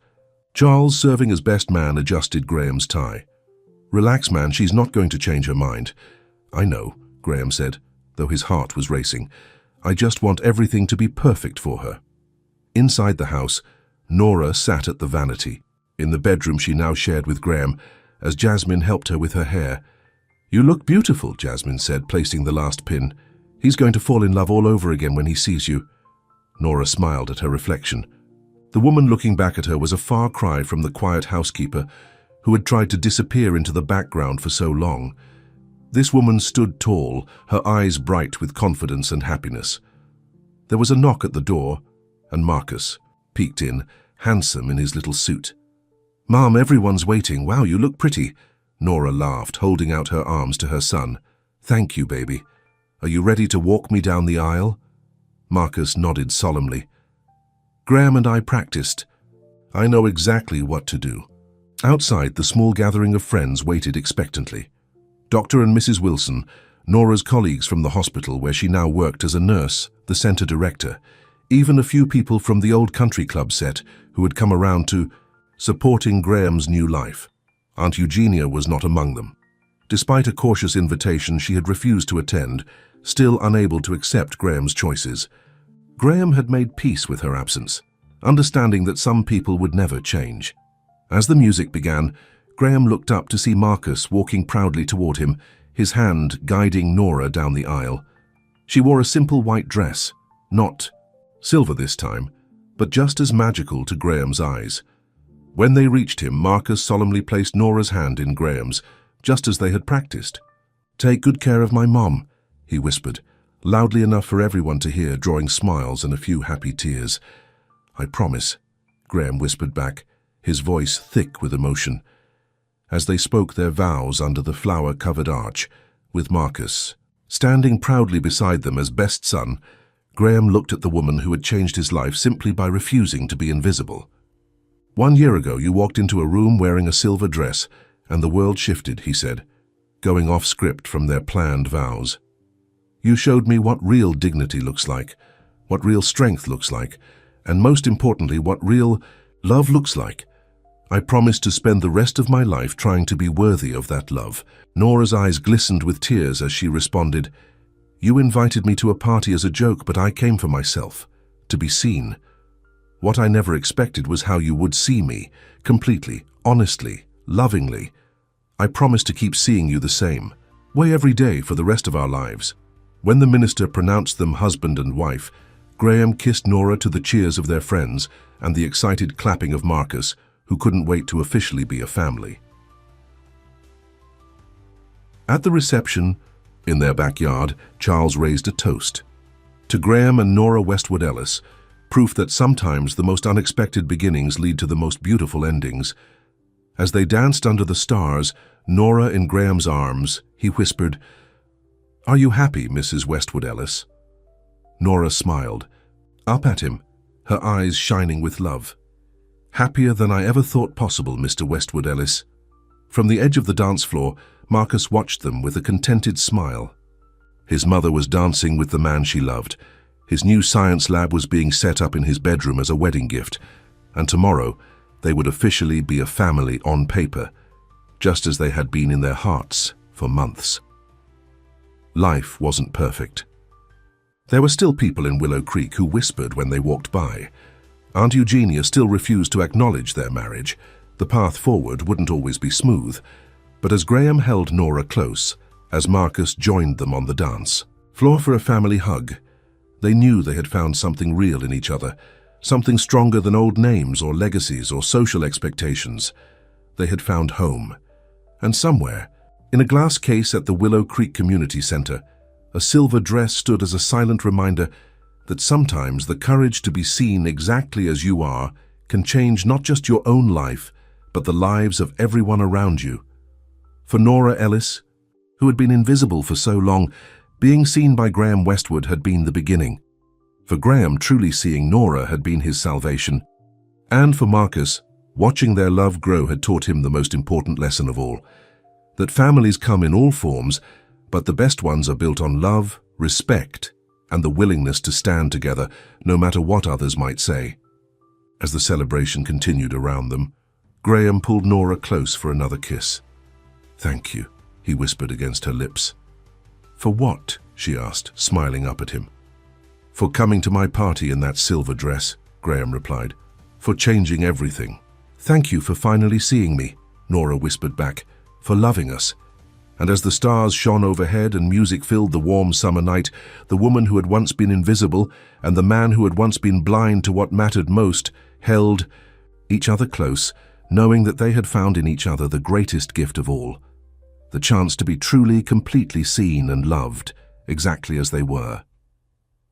Charles, serving as best man, adjusted Graham's tie. "Relax, man, she's not going to change her mind." "I know," Graham said, though his heart was racing. "I just want everything to be perfect for her." Inside the house, Nora sat at the vanity, in the bedroom she now shared with Graham, as Jasmine helped her with her hair. "You look beautiful," Jasmine said, placing the last pin. "He's going to fall in love all over again when he sees you." Nora smiled at her reflection. The woman looking back at her was a far cry from the quiet housekeeper who had tried to disappear into the background for so long. This woman stood tall, her eyes bright with confidence and happiness. There was a knock at the door, and Marcus peeked in, handsome in his little suit. "Mom, everyone's waiting. Wow, you look pretty." Nora laughed, holding out her arms to her son. "Thank you, baby. Are you ready to walk me down the aisle?" Marcus nodded solemnly. "Graham and I practiced. I know exactly what to do." Outside, the small gathering of friends waited expectantly. Dr. and Mrs. Wilson, Nora's colleagues from the hospital where she now worked as a nurse, the center director, even a few people from the old country club set who had come around to supporting Graham's new life. Aunt Eugenia was not among them. Despite a cautious invitation, she had refused to attend, still unable to accept Graham's choices. Graham had made peace with her absence, understanding that some people would never change. As the music began, Graham looked up to see Marcus walking proudly toward him, his hand guiding Nora down the aisle. She wore a simple white dress, not silver this time, but just as magical to Graham's eyes. When they reached him, Marcus solemnly placed Nora's hand in Graham's, just as they had practiced. "Take good care of my mom," he whispered, loudly enough for everyone to hear, drawing smiles and a few happy tears. "I promise," Graham whispered back, his voice thick with emotion. As they spoke their vows under the flower-covered arch, with Marcus. Standing proudly beside them as best son, Graham looked at the woman who had changed his life simply by refusing to be invisible. "1 year ago, you walked into a room wearing a silver dress, and the world shifted," he said, going off script from their planned vows. "You showed me what real dignity looks like, what real strength looks like, and most importantly, what real love looks like. I promised to spend the rest of my life trying to be worthy of that love." Nora's eyes glistened with tears as she responded, "You invited me to a party as a joke, but I came for myself, to be seen. What I never expected was how you would see me, completely, honestly, lovingly. I promise to keep seeing you the same way every day for the rest of our lives." When the minister pronounced them husband and wife, Graham kissed Nora to the cheers of their friends and the excited clapping of Marcus, who couldn't wait to officially be a family. At the reception, in their backyard, Charles raised a toast. To Graham and Nora Westwood Ellis, proof that sometimes the most unexpected beginnings lead to the most beautiful endings. As they danced under the stars, Nora in Graham's arms, he whispered, "Are you happy, Mrs. Westwood Ellis?" Nora smiled, up at him, her eyes shining with love. "Happier than I ever thought possible, Mr. Westwood Ellis." From the edge of the dance floor, Marcus watched them with a contented smile. His mother was dancing with the man she loved. His new science lab was being set up in his bedroom as a wedding gift, and tomorrow they would officially be a family on paper, just as they had been in their hearts for months. Life wasn't perfect. There were still people in Willow Creek who whispered when they walked by. Aunt Eugenia still refused to acknowledge their marriage. The path forward wouldn't always be smooth, but as Graham held Nora close, as Marcus joined them on the dance floor for a family hug, they knew they had found something real in each other, something stronger than old names or legacies or social expectations. They had found home. And somewhere, in a glass case at the Willow Creek Community Center, a silver dress stood as a silent reminder that sometimes the courage to be seen exactly as you are can change not just your own life, but the lives of everyone around you. For Nora Ellis, who had been invisible for so long, being seen by Graham Westwood had been the beginning. For Graham, truly seeing Nora had been his salvation. And for Marcus, watching their love grow had taught him the most important lesson of all, that families come in all forms, but the best ones are built on love, respect, and the willingness to stand together, no matter what others might say. As the celebration continued around them, Graham pulled Nora close for another kiss. "Thank you," he whispered against her lips. "For what?" she asked, smiling up at him. "For coming to my party in that silver dress," Graham replied. "For changing everything." "Thank you for finally seeing me," Nora whispered back, "for loving us." And as the stars shone overhead and music filled the warm summer night, the woman who had once been invisible and the man who had once been blind to what mattered most held each other close, knowing that they had found in each other the greatest gift of all, the chance to be truly, completely seen and loved, exactly as they were.